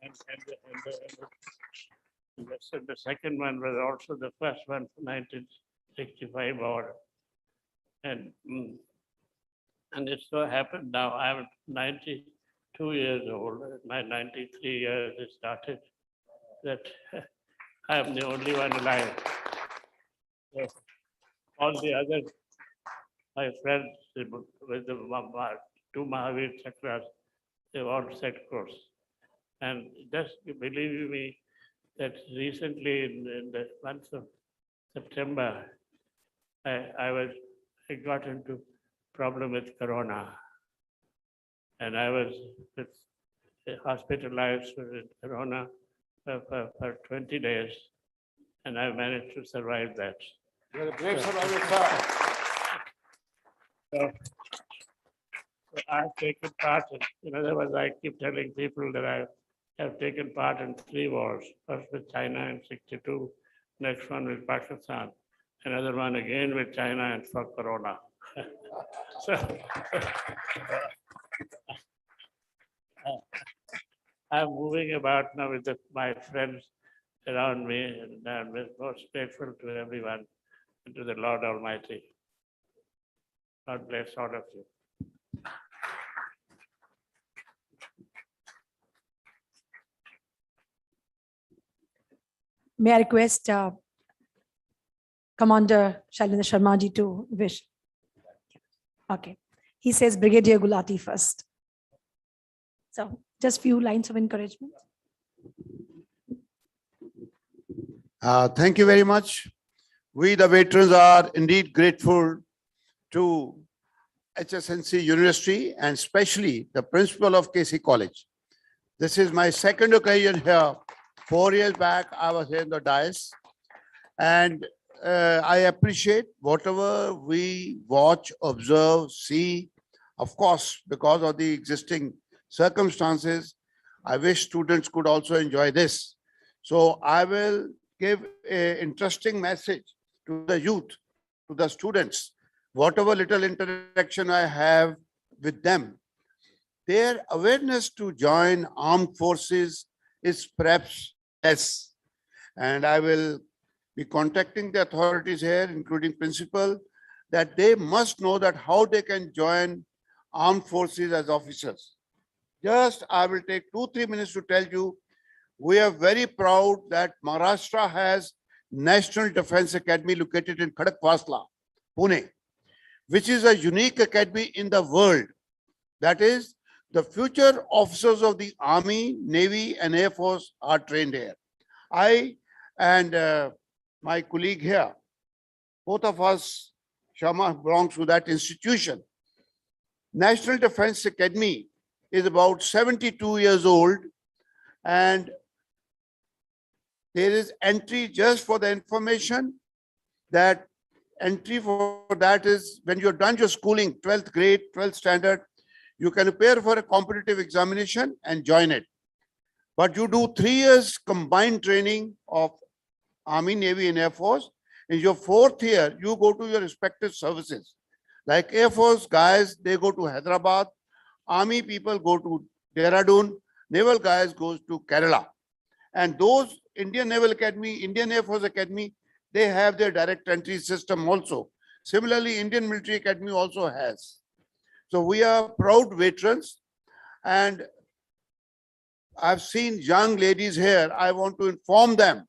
And the second one was also the first one from 1965 order. And it so happened now I'm 92 years old. My 93 years it started that I am the only one alive. So all the other, my friends with the 2 Mahavir Chakras, they've all set course. And just believe me that recently in the month of September, I got into problem with corona, and I was hospitalized with corona for 20 days, and I managed to survive that. You're a great survivor, sir. So I've taken part in other words, I keep telling people that I have taken part in 3 wars, first with China in 62, next one with Pakistan, another one again with China and for corona. So I'm moving about now with my friends around me, and I'm most grateful to everyone and to the Lord Almighty. God bless all of you. May I request Commander Shailendra Sharma ji to wish? Okay. He says Brigadier Gulati first. So just few lines of encouragement. Thank you very much. We, the veterans, are indeed grateful to HSNC University and especially the principal of KC College. This is my second occasion here. 4 years back, I was here in the dais. And I appreciate whatever we watch, observe, see. Of course, because of the existing circumstances, I wish students could also enjoy this. So I will give an interesting message to the youth, to the students, whatever little interaction I have with them. Their awareness to join armed forces is perhaps less. And I will be contacting the authorities here, including principal, that they must know that how they can join armed forces as officers. Just I will take 2-3 minutes to tell you, we are very proud that Maharashtra has National Defense Academy located in Khadakwasla, Pune, which is a unique academy in the world. That is, the future officers of the Army, Navy, and Air Force are trained here. I and my colleague here, both of us, Sharma, belongs to that institution. National Defense Academy is about 72 years old, and there is entry, just for the information, that entry for that is when you're done your schooling, 12th grade, 12th standard, you can appear for a competitive examination and join it. But you do 3 years combined training of Army, Navy, and Air Force. In your 4th year, you go to your respective services. Like Air Force guys, they go to Hyderabad. Army people go to Dehradun. Naval guys goes to Kerala. And those Indian Naval Academy, Indian Air Force Academy, they have their direct entry system also. Similarly, Indian Military Academy also has. So we are proud veterans, and I've seen young ladies here. I want to inform them.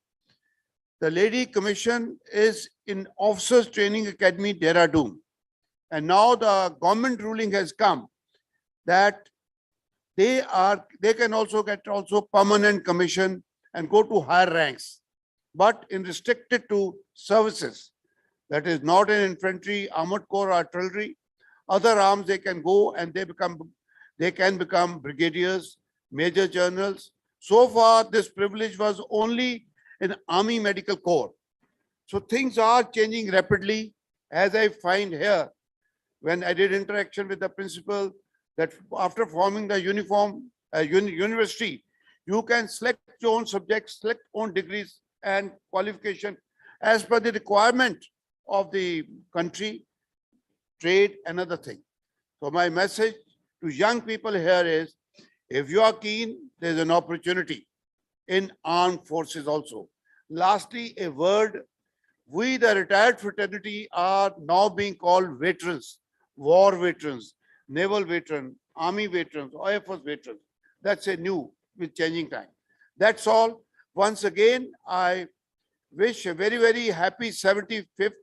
The Lady Commission is in Officers Training Academy, Dehradun. And now the government ruling has come that they can also get permanent commission and go to higher ranks, but in restricted to services. That is not in infantry, armored corps, artillery. Other arms they can go and they can become brigadiers, major generals. So far, this privilege was only in Army Medical Corps. So things are changing rapidly, as I find here when I did interaction with the principal, that after forming the university, you can select your own subjects, select own degrees and qualification as per the requirement of the country, trade, and other thing. So my message to young people here is, if you are keen, there's an opportunity in armed forces also. Lastly, a word, we the retired fraternity are now being called veterans, war veterans, naval veteran, army veterans, Air Force veterans. That's a new with changing time. That's all. Once again, I wish a very, very happy 75th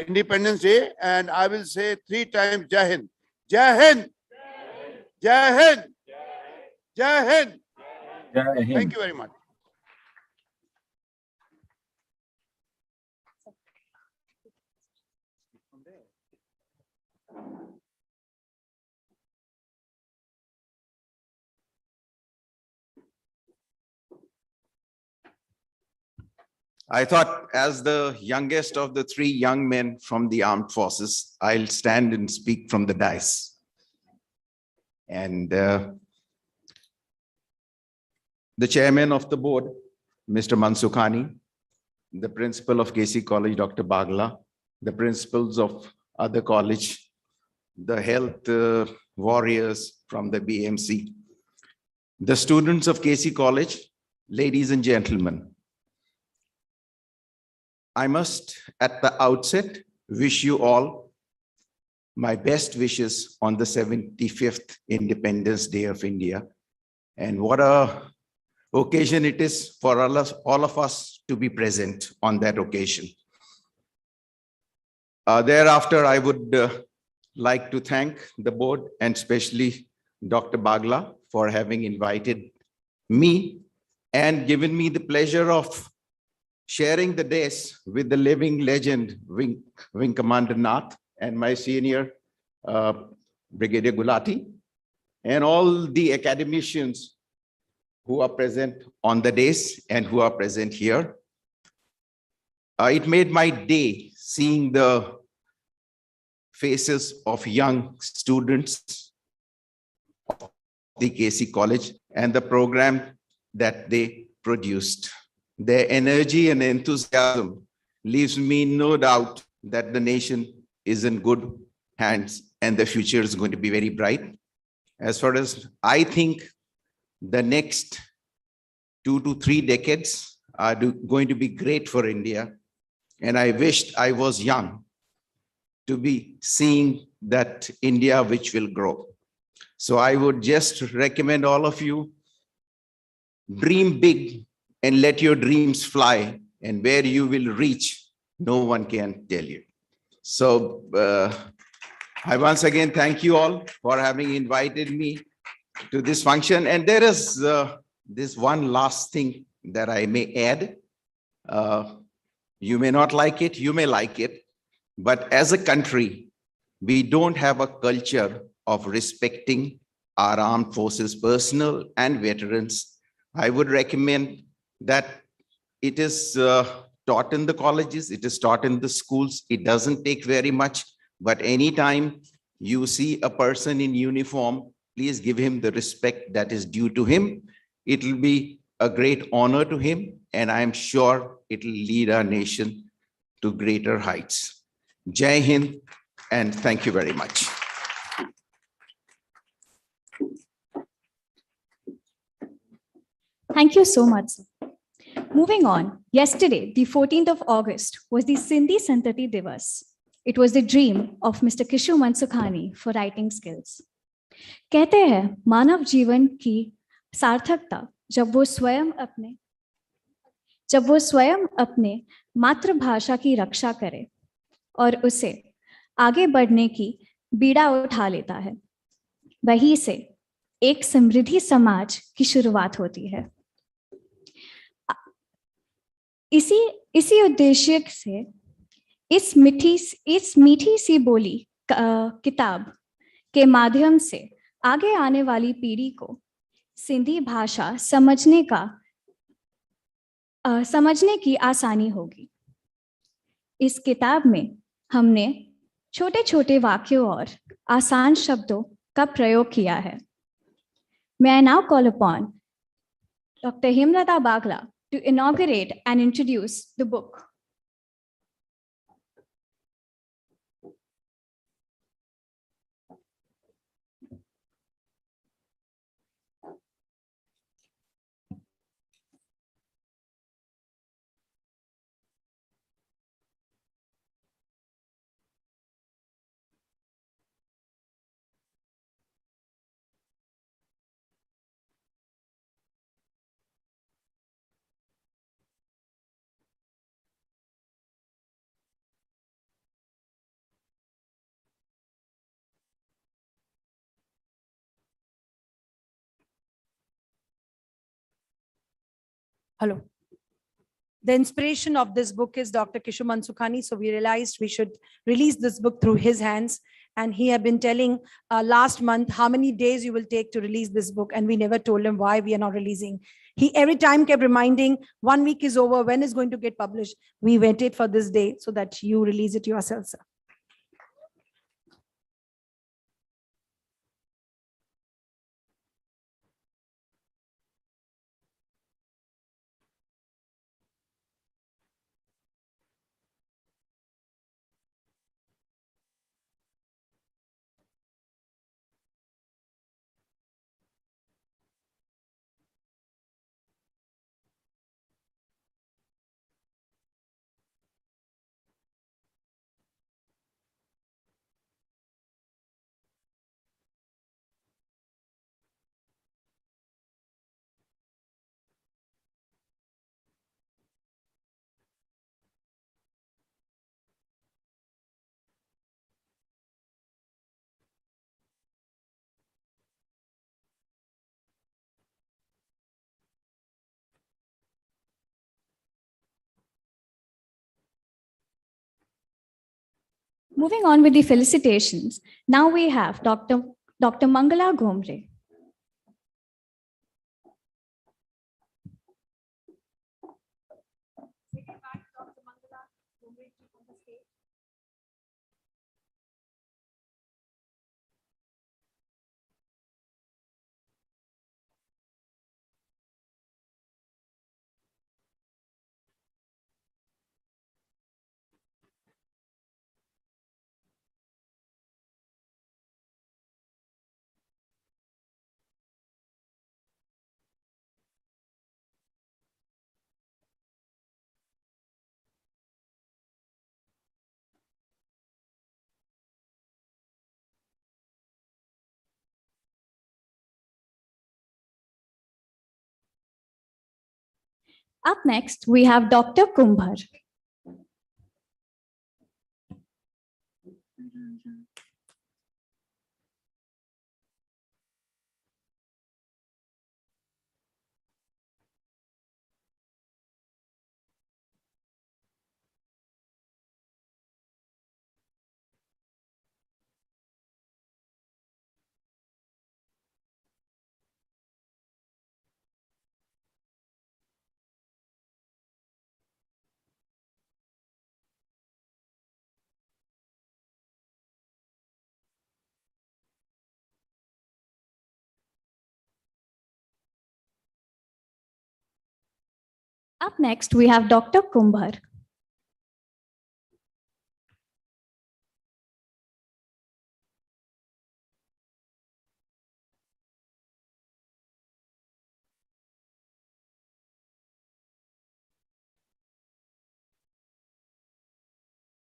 Independence Day, and I will say 3 times Jai Hind. Jai Hind. Jai Hind. Jai Hind. Thank you very much. I thought, as the youngest of the 3 young men from the armed forces, I'll stand and speak from the dais. And the chairman of the board, Mr. Mansukhani, the principal of KC College, Dr. Bagla, the principals of other college, the health warriors from the BMC, the students of KC College, ladies and gentlemen, I must at the outset wish you all my best wishes on the 75th Independence Day of India. And what a occasion it is for all of us to be present on that occasion. Thereafter, I would like to thank the board and especially Dr. Bagla for having invited me and given me the pleasure of sharing the days with the living legend, Wing Commander Nath, and my senior, Brigadier Gulati, and all the academicians who are present on the days and who are present here. It made my day seeing the faces of young students of the KC College and the program that they produced. Their energy and enthusiasm leaves me no doubt that the nation is in good hands and the future is going to be very bright. As far as I think, the next 2 to 3 decades are going to be great for India. And I wished I was young to be seeing that India which will grow. So I would just recommend all of you, dream big and let your dreams fly, and where you will reach, no one can tell you. So I once again thank you all for having invited me to this function. And there is this one last thing that I may add. You may not like it, you may like it, but as a country, we don't have a culture of respecting our armed forces personnel and veterans. I would recommend that it is taught in the colleges, it is taught in the schools. It doesn't take very much, but anytime you see a person in uniform, please give him the respect that is due to him. It will be a great honor to him, and I am sure it will lead our nation to greater heights. Jai Hind, and thank you very much. Thank you so much, sir. Moving on, yesterday, the 14th of August, was the Sindhi Santati Divas. It was the dream of Mr. Kishu Mansukhani for writing skills. कहते हैं मानव जीवन की सार्थकता जब वो स्वयं अपने मातृभाषा की रक्षा करे और उसे आगे बढ़ने की बीड़ा उठा लेता है, वहीं से एक समृद्धि समाज की शुरुआत होती है। इसी उद्देश्य से इस मीठी सी बोली किताब के माध्यम से आगे आने वाली पीढ़ी को सिंधी भाषा समझने की आसानी होगी। इस किताब में हमने छोटे छोटे वाक्यों और आसान शब्दों का प्रयोग किया है। May I now call upon Dr. Himlata Bagla to inaugurate and introduce the book. Hello. The inspiration of this book is Dr. Kishu Mansukhani. So we realized we should release this book through his hands. And he had been telling last month how many days you will take to release this book. And we never told him why we are not releasing. He every time kept reminding, 1 week is over, when is going to get published? We waited for this day so that you release it yourself, sir. Moving on with the felicitations, now we have Dr. Mangala Ghomre. Up next, we have Dr. Kumbhar. Up next, we have Dr. Kumbhar.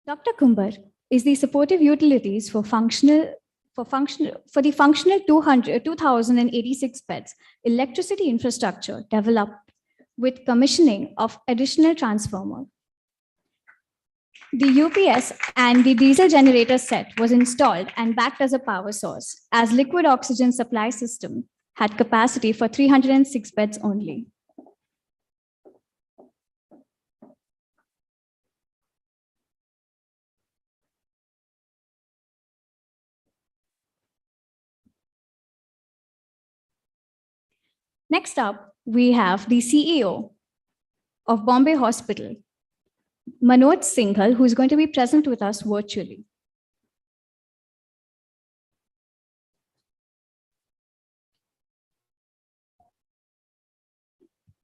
Dr. Kumbhar is the supportive utilities for the functional 2,086 beds electricity infrastructure developed with commissioning of additional transformer. The UPS and the diesel generator set was installed and backed as a power source, as liquid oxygen supply system had capacity for 306 beds only. Next up, we have the CEO of Bombay Hospital, Manoj Singhal, who is going to be present with us virtually.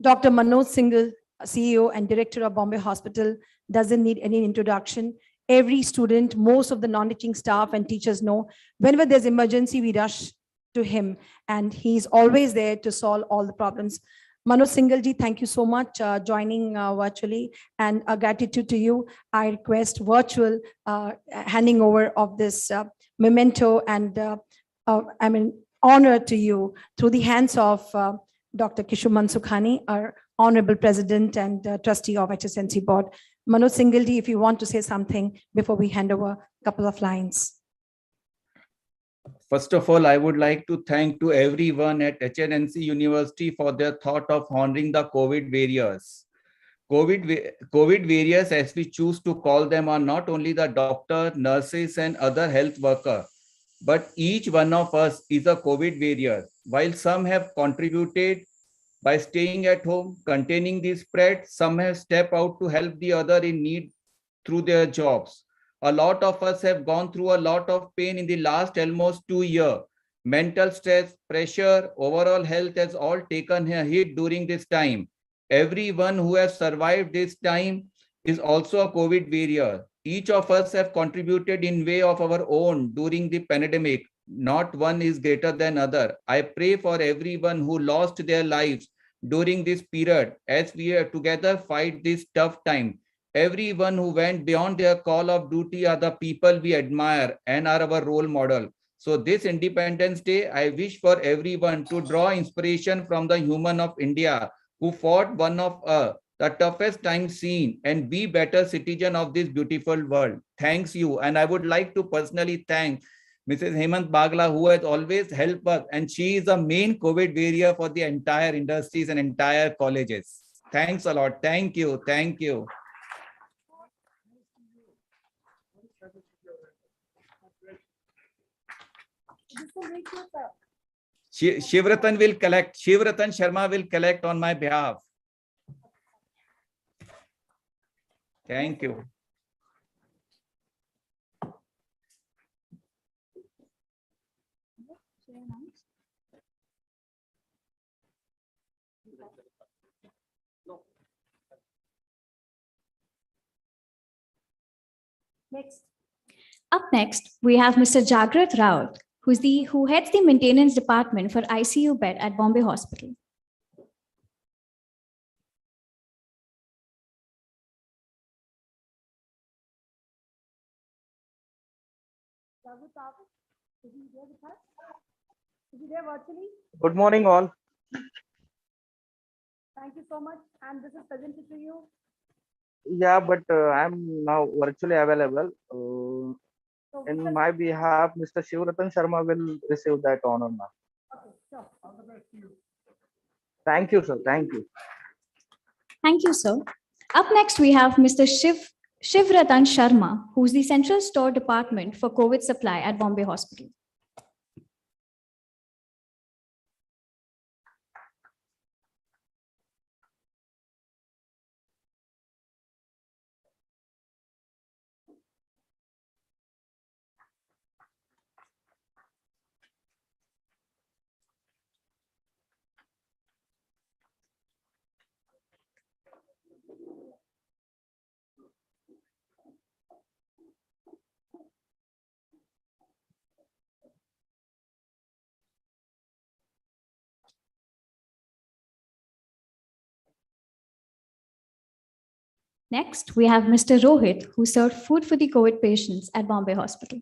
Dr. Manoj Singhal, CEO and Director of Bombay Hospital, doesn't need any introduction. Every student, most of the non-teaching staff and teachers know, whenever there's emergency, we rush to him, and he's always there to solve all the problems. Manoj Singhal ji, thank you so much joining virtually, and a gratitude to you. I request virtual handing over of this memento and honor to you through the hands of Dr. Kishore Mansukhani, our Honorable President and Trustee of HSNC Board. Manoj Singhal ji, if you want to say something before we hand over a couple of lines. First of all, I would like to thank to everyone at HNNC University for their thought of honoring the COVID warriors. COVID warriors, as we choose to call them, are not only the doctor, nurses, and other health workers, but each one of us is a COVID warrior. While some have contributed by staying at home, containing the spread, some have stepped out to help the other in need through their jobs. A lot of us have gone through a lot of pain in the last almost 2 years. Mental stress, pressure, overall health has all taken a hit during this time. Everyone who has survived this time is also a COVID warrior. Each of us have contributed in way of our own during the pandemic. Not one is greater than other. I pray for everyone who lost their lives during this period as we are together fight this tough time. Everyone who went beyond their call of duty are the people we admire and are our role model. So this Independence Day, I wish for everyone to draw inspiration from the human of India who fought one of the toughest time seen and be better citizen of this beautiful world. Thanks you. And I would like to personally thank Mrs. Hemant Bagla, who has always helped us, and she is the main COVID warrior for the entire industries and entire colleges. Thanks a lot. Thank you. Thank you. This will reach you, sir. Shivratan will collect. Shivratan Sharma will collect on my behalf. Thank you. Next. Up next, we have Mr. Jagrat Rao, who heads the maintenance department for ICU bed at Bombay Hospital. Is he there with us? Is he there virtually? Good morning, all. Thank you so much. And this is presented to you. Yeah, but I'm now virtually available. In my behalf, Mr. Shivratan Sharma will receive that honor now. Okay, sure. All the best to you. Thank you, sir. Thank you. Thank you, sir. Up next, we have Mr. Shivratan Sharma, who's the Central Store Department for COVID Supply at Bombay Hospital. Next, we have Mr. Rohit, who served food for the COVID patients at Bombay Hospital.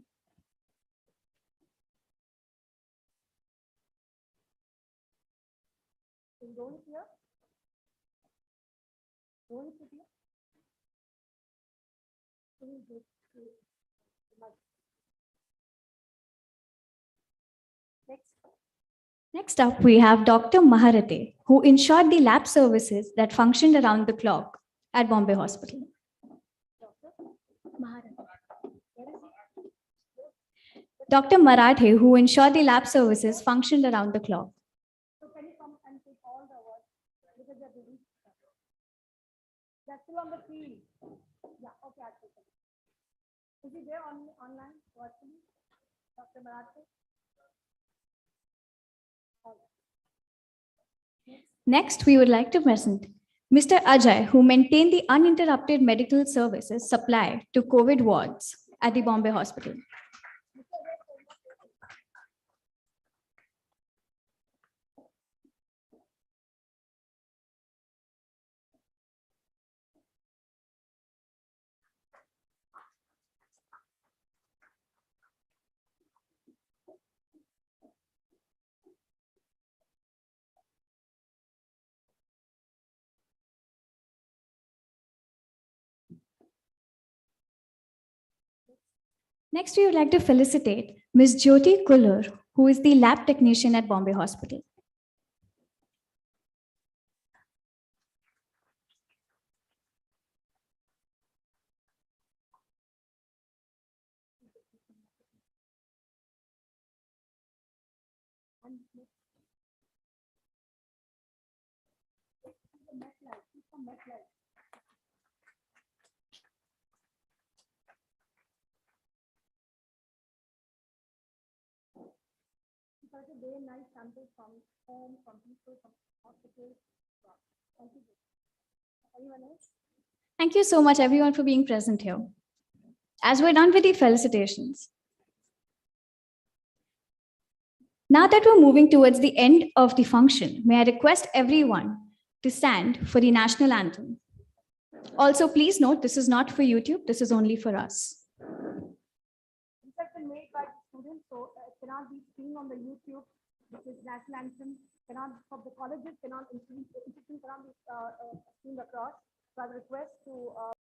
Is Rohit here? Rohit is here? Next. Next up, we have Dr. Maharate, who ensured the lab services that functioned around the clock at Bombay Hospital. Dr. Marathe, who ensured the lab services functioned around the clock. So can you come and take all the awards because they're busy? They're still on the field. Yeah, okay, I'll take them. Is he there online virtually? Dr. Marathe? Next, we would like to present Mr. Ajay, who maintained the uninterrupted medical services supply to COVID wards at the Bombay Hospital. Next, we would like to felicitate Ms. Jyoti Kulur, who is the lab technician at Bombay Hospital. Such a day and night samples from home, from people, from hospitals. Thank you. Anyone else? Thank you so much, everyone, for being present here. As we're done with the felicitations, now that we're moving towards the end of the function, may I request everyone to stand for the national anthem. Also, please note, this is not for YouTube, this is only for us. These have been made by the students, so it cannot be seen on the YouTube, because national anthem cannot, for the colleges, cannot, institutions cannot be seen across. So I request to